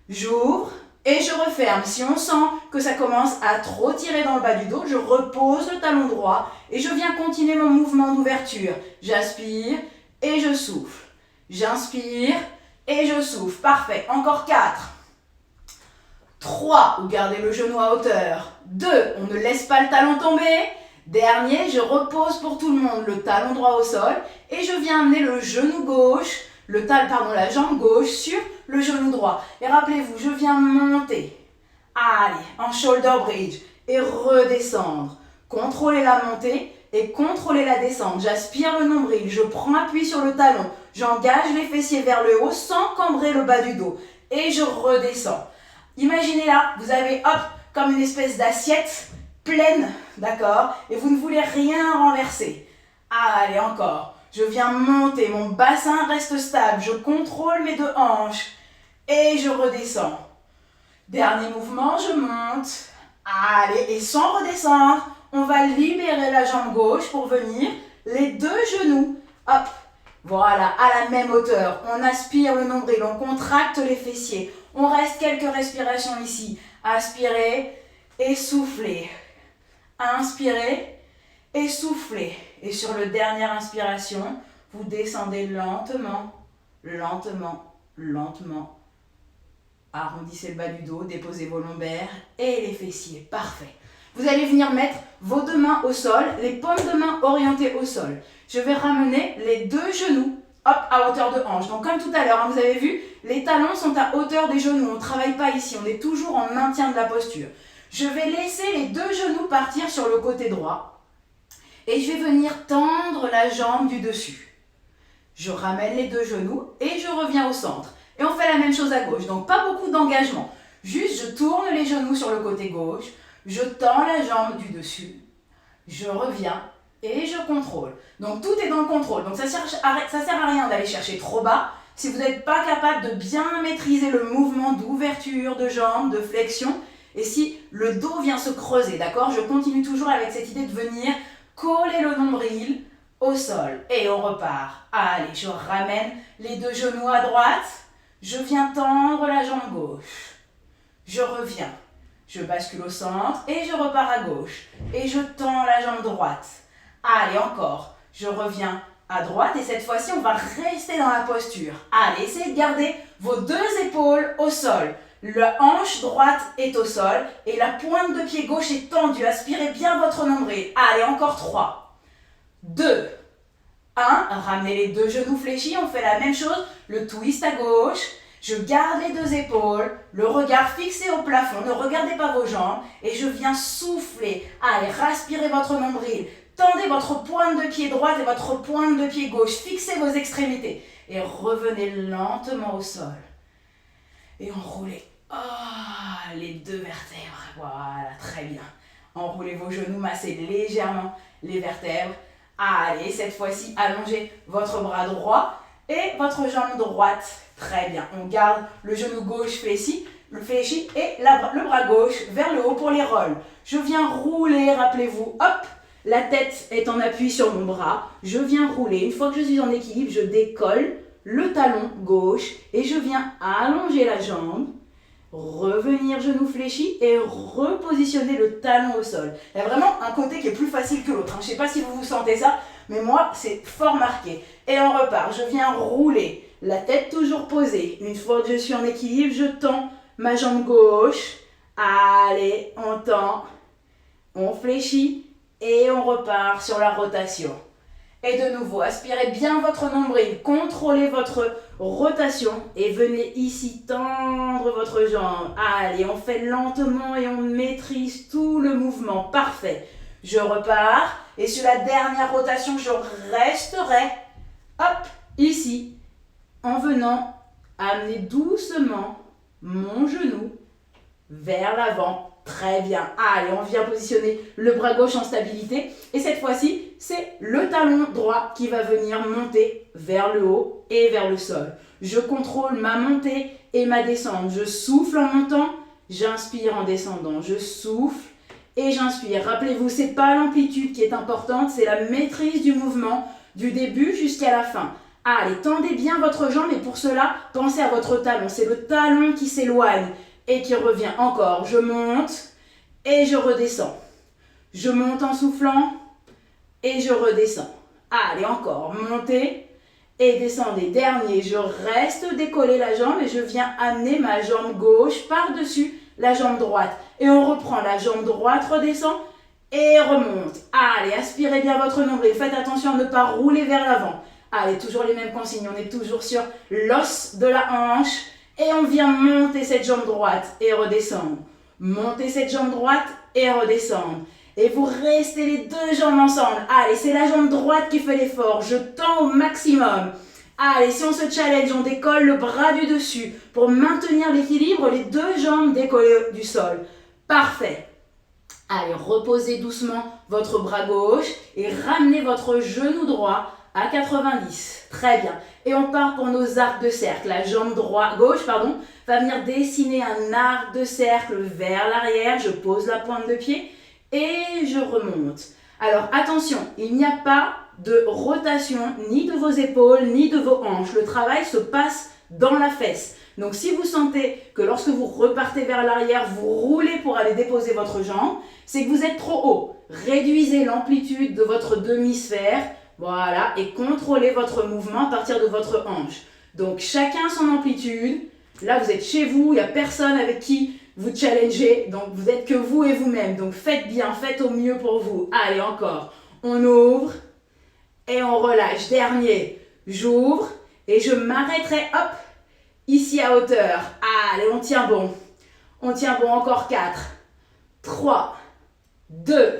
J'ouvre et je referme. Si on sent que ça commence à trop tirer dans le bas du dos, je repose le talon droit et je viens continuer mon mouvement d'ouverture. J'aspire et je souffle. J'inspire et je souffle. Parfait. Encore 4. 3. Vous gardez le genou à hauteur. 2. On ne laisse pas le talon tomber. Dernier, je repose pour tout le monde le talon droit au sol et je viens amener le genou gauche, la jambe gauche sur le genou droit. Et rappelez-vous, je viens monter. Allez, en shoulder bridge et redescendre. Contrôlez la montée et contrôlez la descente. J'aspire le nombril, je prends appui sur le talon. J'engage les fessiers vers le haut sans cambrer le bas du dos. Et je redescends. Imaginez là, vous avez hop, comme une espèce d'assiette pleine, d'accord? Et vous ne voulez rien renverser. Allez, encore. Je viens monter, mon bassin reste stable, je contrôle mes 2 hanches et je redescends. Dernier mouvement, je monte. Allez, et sans redescendre, on va libérer la jambe gauche pour venir les 2 genoux. Hop, voilà, à la même hauteur. On aspire le nombril, on contracte les fessiers. On reste quelques respirations ici. Aspirez et soufflez. Inspirez et soufflez. Et sur le dernière inspiration, vous descendez lentement, lentement, lentement. Arrondissez le bas du dos, déposez vos lombaires et les fessiers. Parfait. Vous allez venir mettre vos 2 mains au sol, les paumes de main orientées au sol. Je vais ramener les 2 genoux hop, à hauteur de hanche. Donc comme tout à l'heure, vous avez vu, les talons sont à hauteur des genoux. On ne travaille pas ici, on est toujours en maintien de la posture. Je vais laisser les 2 genoux partir sur le côté droit. Et je vais venir tendre la jambe du dessus. Je ramène les 2 genoux et je reviens au centre. Et on fait la même chose à gauche. Donc pas beaucoup d'engagement. Juste je tourne les genoux sur le côté gauche. Je tends la jambe du dessus. Je reviens et je contrôle. Donc tout est dans le contrôle. Donc ça sert à rien d'aller chercher trop bas. Si vous n'êtes pas capable de bien maîtriser le mouvement d'ouverture de jambes, de flexion, et si le dos vient se creuser, d'accord? Je continue toujours avec cette idée de venir coller le nombril au sol. Et on repart. Allez, je ramène les deux genoux à droite. Je viens tendre la jambe gauche. Je reviens. Je bascule au centre et je repars à gauche. Et je tends la jambe droite. Allez, encore. Je reviens à droite et cette fois-ci, on va rester dans la posture. Allez, essayez de garder vos deux épaules au sol. La hanche droite est au sol et la pointe de pied gauche est tendue. Aspirez bien votre nombril. Allez, encore 3, 2, 1. Ramenez les deux genoux fléchis. On fait la même chose. Le twist à gauche. Je garde les deux épaules. Le regard fixé au plafond. Ne regardez pas vos jambes. Et je viens souffler. Allez, respirez votre nombril. Tendez votre pointe de pied droite et votre pointe de pied gauche. Fixez vos extrémités. Et revenez lentement au sol. Et enroulez. Les deux vertèbres. Voilà, très bien. Enroulez vos genoux, massez légèrement les vertèbres. Allez, cette fois-ci, allongez votre bras droit et votre jambe droite. Très bien. On garde le genou gauche fléchi et le bras gauche vers le haut pour les rolls. Je viens rouler, rappelez-vous. Hop, la tête est en appui sur mon bras. Je viens rouler. Une fois que je suis en équilibre, je décolle le talon gauche et je viens allonger la jambe. Revenir genou fléchi et repositionner le talon au sol. Il y a vraiment un côté qui est plus facile que l'autre. Je ne sais pas si vous sentez ça, mais moi, c'est fort marqué. Et on repart. Je viens rouler. La tête toujours posée. Une fois que je suis en équilibre, je tends ma jambe gauche. Allez, on tend. On fléchit et on repart sur la rotation. Et de nouveau, aspirez bien votre nombril, contrôlez votre rotation et venez ici tendre votre jambe. Allez, on fait lentement et on maîtrise tout le mouvement. Parfait. Je repars et sur la dernière rotation, je resterai, hop, ici, en venant amener doucement mon genou vers l'avant. Très bien. Allez, on vient positionner le bras gauche en stabilité. Et cette fois-ci, c'est le talon droit qui va venir monter vers le haut et vers le sol. Je contrôle ma montée et ma descente. Je souffle en montant, j'inspire en descendant. Je souffle et j'inspire. Rappelez-vous, ce n'est pas l'amplitude qui est importante, c'est la maîtrise du mouvement du début jusqu'à la fin. Allez, tendez bien votre jambe et pour cela, pensez à votre talon. C'est le talon qui s'éloigne et qui revient encore. Je monte et je redescends. Je monte en soufflant et je redescends. Allez, encore. Montez et descendez. Dernier, je reste décoller la jambe et je viens amener ma jambe gauche par-dessus la jambe droite. Et on reprend la jambe droite, redescend et remonte. Allez, aspirez bien votre nombril. Faites attention à ne pas rouler vers l'avant. Allez, toujours les mêmes consignes. On est toujours sur l'os de la hanche. Et on vient monter cette jambe droite et redescendre. Monter cette jambe droite et redescendre. Et vous restez les deux jambes ensemble. Allez, c'est la jambe droite qui fait l'effort. Je tends au maximum. Allez, si on se challenge, on décolle le bras du dessus. Pour maintenir l'équilibre, les deux jambes décollées du sol. Parfait. Allez, reposez doucement votre bras gauche et ramenez votre genou droit à 90. Très bien. Et on part pour nos arcs de cercle. La jambe gauche va venir dessiner un arc de cercle vers l'arrière. Je pose la pointe de pied et je remonte. Alors attention, il n'y a pas de rotation ni de vos épaules ni de vos hanches. Le travail se passe dans la fesse. Donc si vous sentez que lorsque vous repartez vers l'arrière, vous roulez pour aller déposer votre jambe, c'est que vous êtes trop haut. Réduisez l'amplitude de votre demi-sphère. Voilà, et contrôlez votre mouvement à partir de votre hanche. Donc chacun son amplitude. Là, vous êtes chez vous, il n'y a personne avec qui vous challengez. Donc vous êtes que vous et vous-même. Donc faites bien, faites au mieux pour vous. Allez, encore. On ouvre et on relâche. Dernier, j'ouvre et je m'arrêterai, hop, ici à hauteur. Allez, on tient bon. On tient bon, encore 4, 3, 2,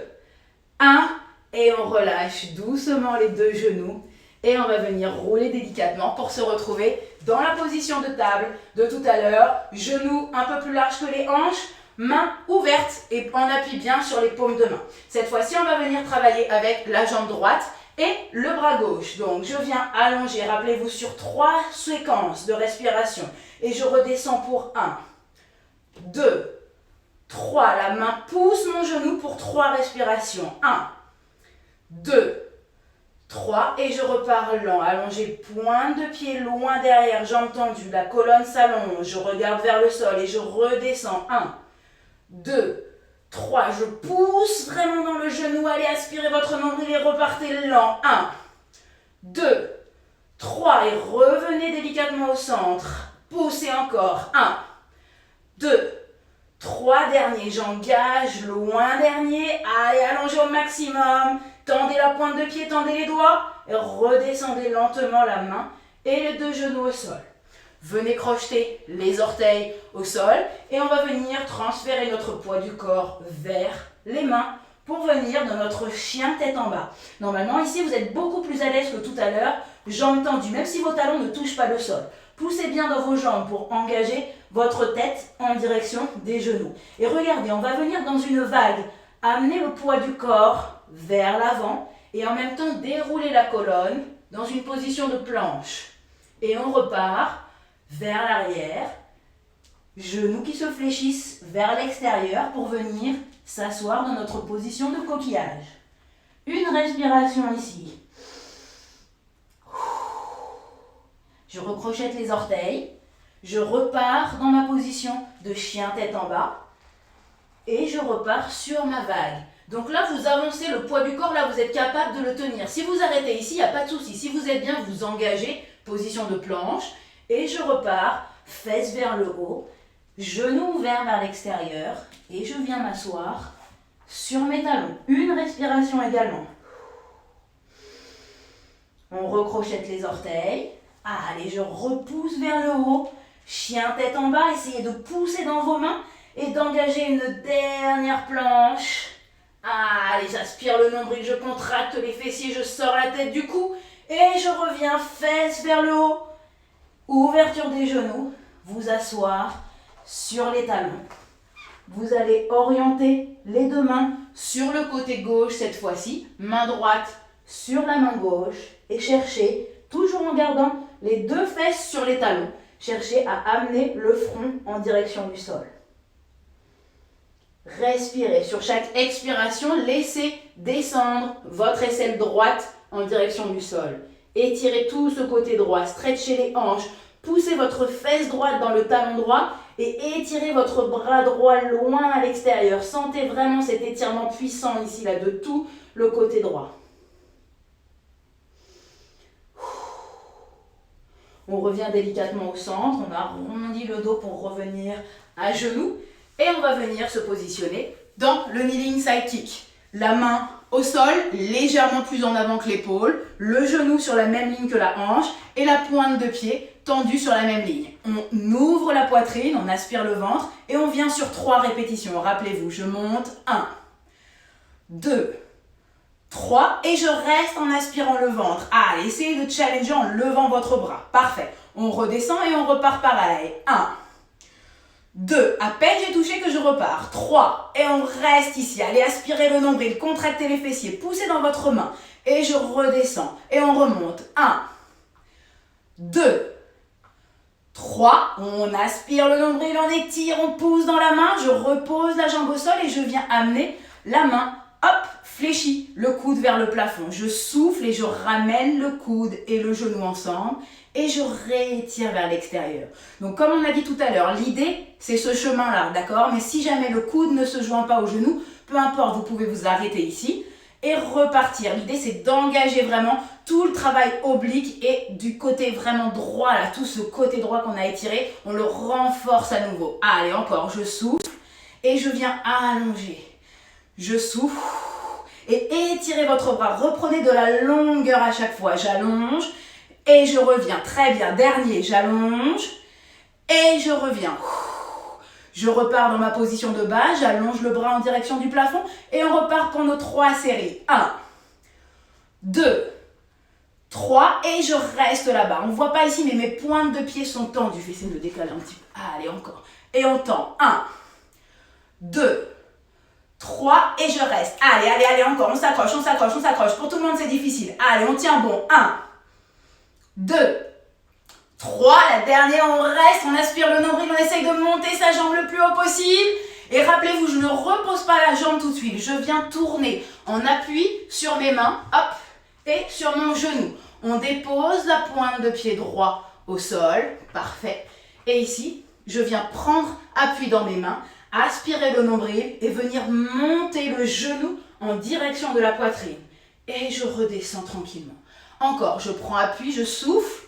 1. Et on relâche doucement les deux genoux. Et on va venir rouler délicatement pour se retrouver dans la position de table de tout à l'heure. Genoux un peu plus larges que les hanches. Mains ouvertes et on appuie bien sur les paumes de main. Cette fois-ci, on va venir travailler avec la jambe droite Et le bras gauche, donc je viens allonger, rappelez-vous, sur 3 séquences de respiration. Et je redescends pour 1, 2, 3. La main pousse mon genou pour 3 respirations. 1, 2, 3. Et je repars lent. Allongé, pointe de pied loin derrière, jambes tendues. La colonne s'allonge. Je regarde vers le sol et je redescends. 1, 2, 3, je pousse vraiment dans le genou. Allez, aspirez votre nombril et repartez lent. 1, 2, 3 et revenez délicatement au centre. Poussez encore. 1, 2, 3, dernier. J'engage, loin dernier. Allez, allongez au maximum. Tendez la pointe de pied, tendez les doigts. Et redescendez lentement la main et les 2 genoux au sol. Venez crocheter les orteils au sol et on va venir transférer notre poids du corps vers les mains pour venir dans notre chien tête en bas. Normalement, ici, vous êtes beaucoup plus à l'aise que tout à l'heure, jambes tendues, même si vos talons ne touchent pas le sol. Poussez bien dans vos jambes pour engager votre tête en direction des genoux. Et regardez, on va venir dans une vague, amener le poids du corps vers l'avant et en même temps dérouler la colonne dans une position de planche. Et on repart vers l'arrière, genoux qui se fléchissent vers l'extérieur pour venir s'asseoir dans notre position de coquillage. Une respiration ici. Je recrochette les orteils, je repars dans ma position de chien tête en bas et je repars sur ma vague. Donc là, vous avancez le poids du corps, là vous êtes capable de le tenir. Si vous arrêtez ici, il n'y a pas de souci. Si vous êtes bien, vous engagez, position de planche. Et je repars, fesses vers le haut, genoux ouverts vers l'extérieur et je viens m'asseoir sur mes talons. Une respiration également. On recrochette les orteils. Allez, je repousse vers le haut. Chien tête en bas, essayez de pousser dans vos mains et d'engager une dernière planche. Allez, j'aspire le nombril, je contracte les fessiers, je sors la tête du cou et je reviens fesses vers le haut. Ouverture des genoux, vous asseoir sur les talons. Vous allez orienter les 2 mains sur le côté gauche cette fois-ci. Main droite sur la main gauche et cherchez, toujours en gardant les 2 fesses sur les talons, cherchez à amener le front en direction du sol. Respirez. Sur chaque expiration, laissez descendre votre aisselle droite en direction du sol. Étirez tout ce côté droit, stretchez les hanches, poussez votre fesse droite dans le talon droit et étirez votre bras droit loin à l'extérieur. Sentez vraiment cet étirement puissant ici, là, de tout le côté droit. On revient délicatement au centre, on arrondit le dos pour revenir à genoux et on va venir se positionner dans le kneeling side kick. La main au sol, légèrement plus en avant que l'épaule, le genou sur la même ligne que la hanche et la pointe de pied tendue sur la même ligne. On ouvre la poitrine, on aspire le ventre et on vient sur 3 répétitions. Rappelez-vous, je monte 1, 2, 3 et je reste en aspirant le ventre. Allez, essayez de challenger en levant votre bras. Parfait. On redescend et on repart pareil. 1, 2, à peine j'ai touché que je repars. 3, et on reste ici. Allez, aspirez le nombril, contractez les fessiers, poussez dans votre main. Et je redescends. Et on remonte. 1, 2, 3. On aspire le nombril, on étire, on pousse dans la main. Je repose la jambe au sol et je viens amener la main, hop, fléchie, le coude vers le plafond. Je souffle et je ramène le coude et le genou ensemble. Et je réétire vers l'extérieur. Donc comme on a dit tout à l'heure, l'idée c'est ce chemin-là, d'accord? Mais si jamais le coude ne se joint pas au genou, peu importe, vous pouvez vous arrêter ici et repartir. L'idée c'est d'engager vraiment tout le travail oblique et du côté vraiment droit, là, tout ce côté droit qu'on a étiré, on le renforce à nouveau. Allez, encore, je souffle et je viens allonger. Je souffle et étirez votre bras, reprenez de la longueur à chaque fois. J'allonge. Et je reviens, très bien, dernier, j'allonge et je reviens. Je repars dans ma position de base, j'allonge le bras en direction du plafond et on repart pour nos 3 séries. 1, 2, 3 et je reste là-bas. On ne voit pas ici mais mes pointes de pied sont tendues. Je vais essayer de me décaler un petit peu. Allez, encore. Et on tend. 1, 2, 3 et je reste. Allez, allez, allez, encore. On s'accroche, on s'accroche, on s'accroche. Pour tout le monde, c'est difficile. Allez, on tient bon. 1, 2, 3. La dernière, on reste. On aspire le nombril. On essaye de monter sa jambe le plus haut possible. Et rappelez-vous, je ne repose pas la jambe tout de suite. Je viens tourner en appui sur mes mains. Hop. Et sur mon genou. On dépose la pointe de pied droit au sol. Parfait. Et ici, je viens prendre appui dans mes mains. Aspirer le nombril et venir monter le genou en direction de la poitrine. Et je redescends tranquillement. Encore, je prends appui, je souffle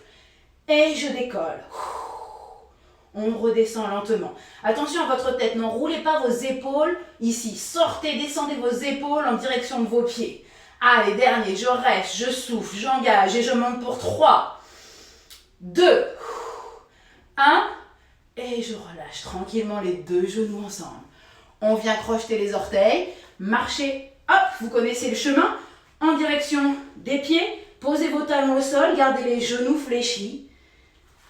et je décolle. On redescend lentement. Attention à votre tête, n'enroulez pas vos épaules ici. Sortez, descendez vos épaules en direction de vos pieds. Allez, dernier, je reste, je souffle, j'engage et je monte pour 3, 2, 1. Et je relâche tranquillement les deux genoux ensemble. On vient crocheter les orteils, marcher, hop, vous connaissez le chemin, en direction des pieds. Posez vos talons au sol, gardez les genoux fléchis.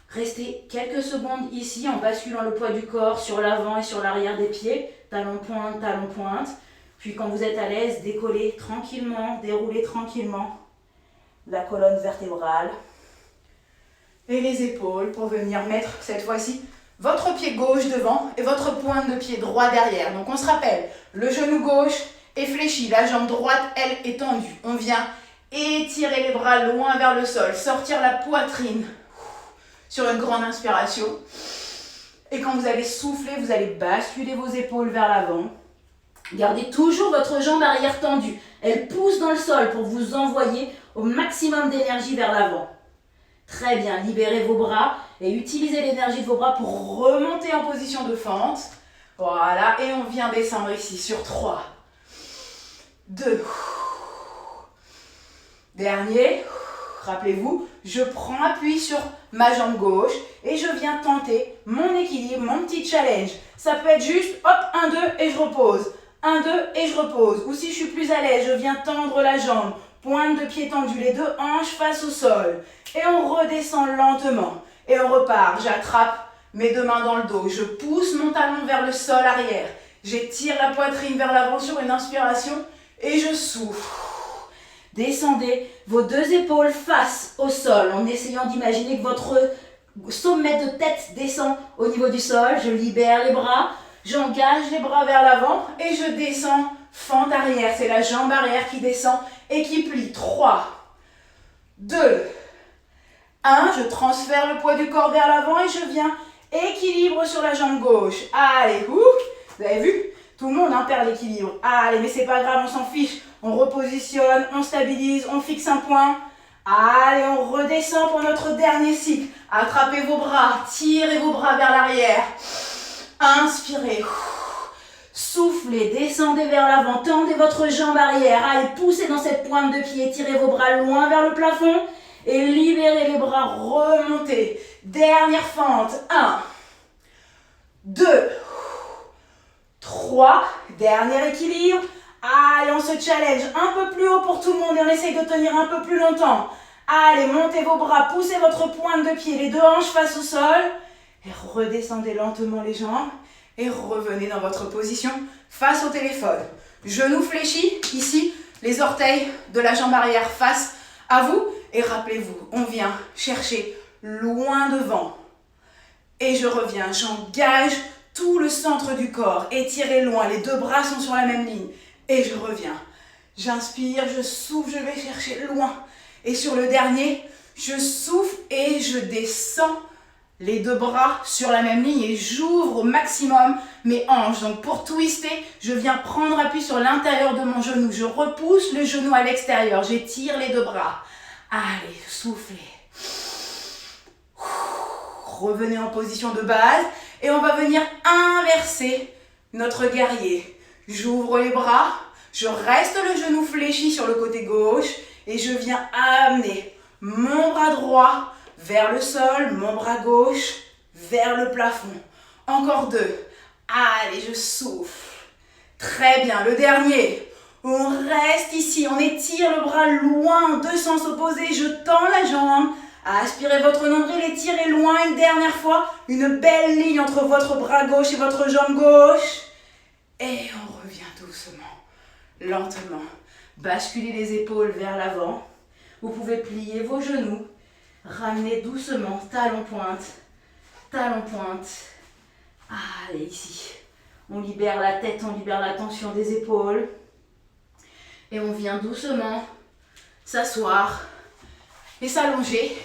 Restez quelques secondes ici en basculant le poids du corps sur l'avant et sur l'arrière des pieds. Talon pointe, talon pointe. Puis quand vous êtes à l'aise, décollez tranquillement, déroulez tranquillement la colonne vertébrale. Et les épaules pour venir mettre cette fois-ci votre pied gauche devant et votre pointe de pied droit derrière. Donc on se rappelle, le genou gauche est fléchi, la jambe droite, elle, est tendue. On vient étirer les bras loin vers le sol, sortir la poitrine sur une grande inspiration. Et quand vous allez souffler, vous allez basculer vos épaules vers l'avant. Gardez toujours votre jambe arrière tendue. Elle pousse dans le sol pour vous envoyer au maximum d'énergie vers l'avant. Très bien, libérez vos bras et utilisez l'énergie de vos bras pour remonter en position de fente. Voilà, et on vient descendre ici sur 3, 2. Dernier, rappelez-vous, je prends appui sur ma jambe gauche et je viens tenter mon équilibre, mon petit challenge. Ça peut être juste, hop, 1, 2 et je repose. 1, 2 et je repose. Ou si je suis plus à l'aise, je viens tendre la jambe. Pointe de pied tendue, les deux hanches face au sol. Et on redescend lentement. Et on repart. J'attrape mes deux mains dans le dos. Je pousse mon talon vers le sol arrière. J'étire la poitrine vers l'avant sur une inspiration. Et je souffle. Descendez vos deux épaules face au sol en essayant d'imaginer que votre sommet de tête descend au niveau du sol. Je libère les bras. J'engage les bras vers l'avant et je descends fente arrière. C'est la jambe arrière qui descend et qui plie. 3, 2, 1. Je transfère le poids du corps vers l'avant et je viens équilibre sur la jambe gauche. Allez, vous avez vu? Tout le monde perd l'équilibre. Allez, mais c'est pas grave, on s'en fiche. On repositionne, on stabilise, on fixe un point. Allez, on redescend pour notre dernier cycle. Attrapez vos bras, tirez vos bras vers l'arrière. Inspirez. Soufflez, descendez vers l'avant, tendez votre jambe arrière. Allez, poussez dans cette pointe de pied, tirez vos bras loin vers le plafond et libérez les bras, remontez. Dernière fente. 1, 2, 3. Dernier équilibre. Allez, on se challenge un peu plus haut pour tout le monde et on essaye de tenir un peu plus longtemps. Allez, montez vos bras, poussez votre pointe de pied, les deux hanches face au sol. Et redescendez lentement les jambes et revenez dans votre position face au téléphone. Genoux fléchis, ici, les orteils de la jambe arrière face à vous. Et rappelez-vous, on vient chercher loin devant. Et je reviens, j'engage tout le centre du corps. Étirez loin, les deux bras sont sur la même ligne. Et je reviens. J'inspire, je souffle, je vais chercher loin. Et sur le dernier, je souffle et je descends les deux bras sur la même ligne et j'ouvre au maximum mes hanches. Donc pour twister, je viens prendre appui sur l'intérieur de mon genou. Je repousse le genou à l'extérieur. J'étire les deux bras. Allez, soufflez. Revenez en position de base et on va venir inverser notre guerrier. J'ouvre les bras, je reste le genou fléchi sur le côté gauche et je viens amener mon bras droit vers le sol, mon bras gauche vers le plafond. Encore 2. Allez, je souffle. Très bien, le dernier. On reste ici, on étire le bras loin en deux sens opposés. Je tends la jambe. Aspirez votre nombril, étirez loin une dernière fois. Une belle ligne entre votre bras gauche et votre jambe gauche. Et on revient doucement, lentement. Basculez les épaules vers l'avant. Vous pouvez plier vos genoux. Ramenez doucement, talon pointe. Talon pointe. Allez, ici. On libère la tête, on libère la tension des épaules. Et on vient doucement s'asseoir et s'allonger.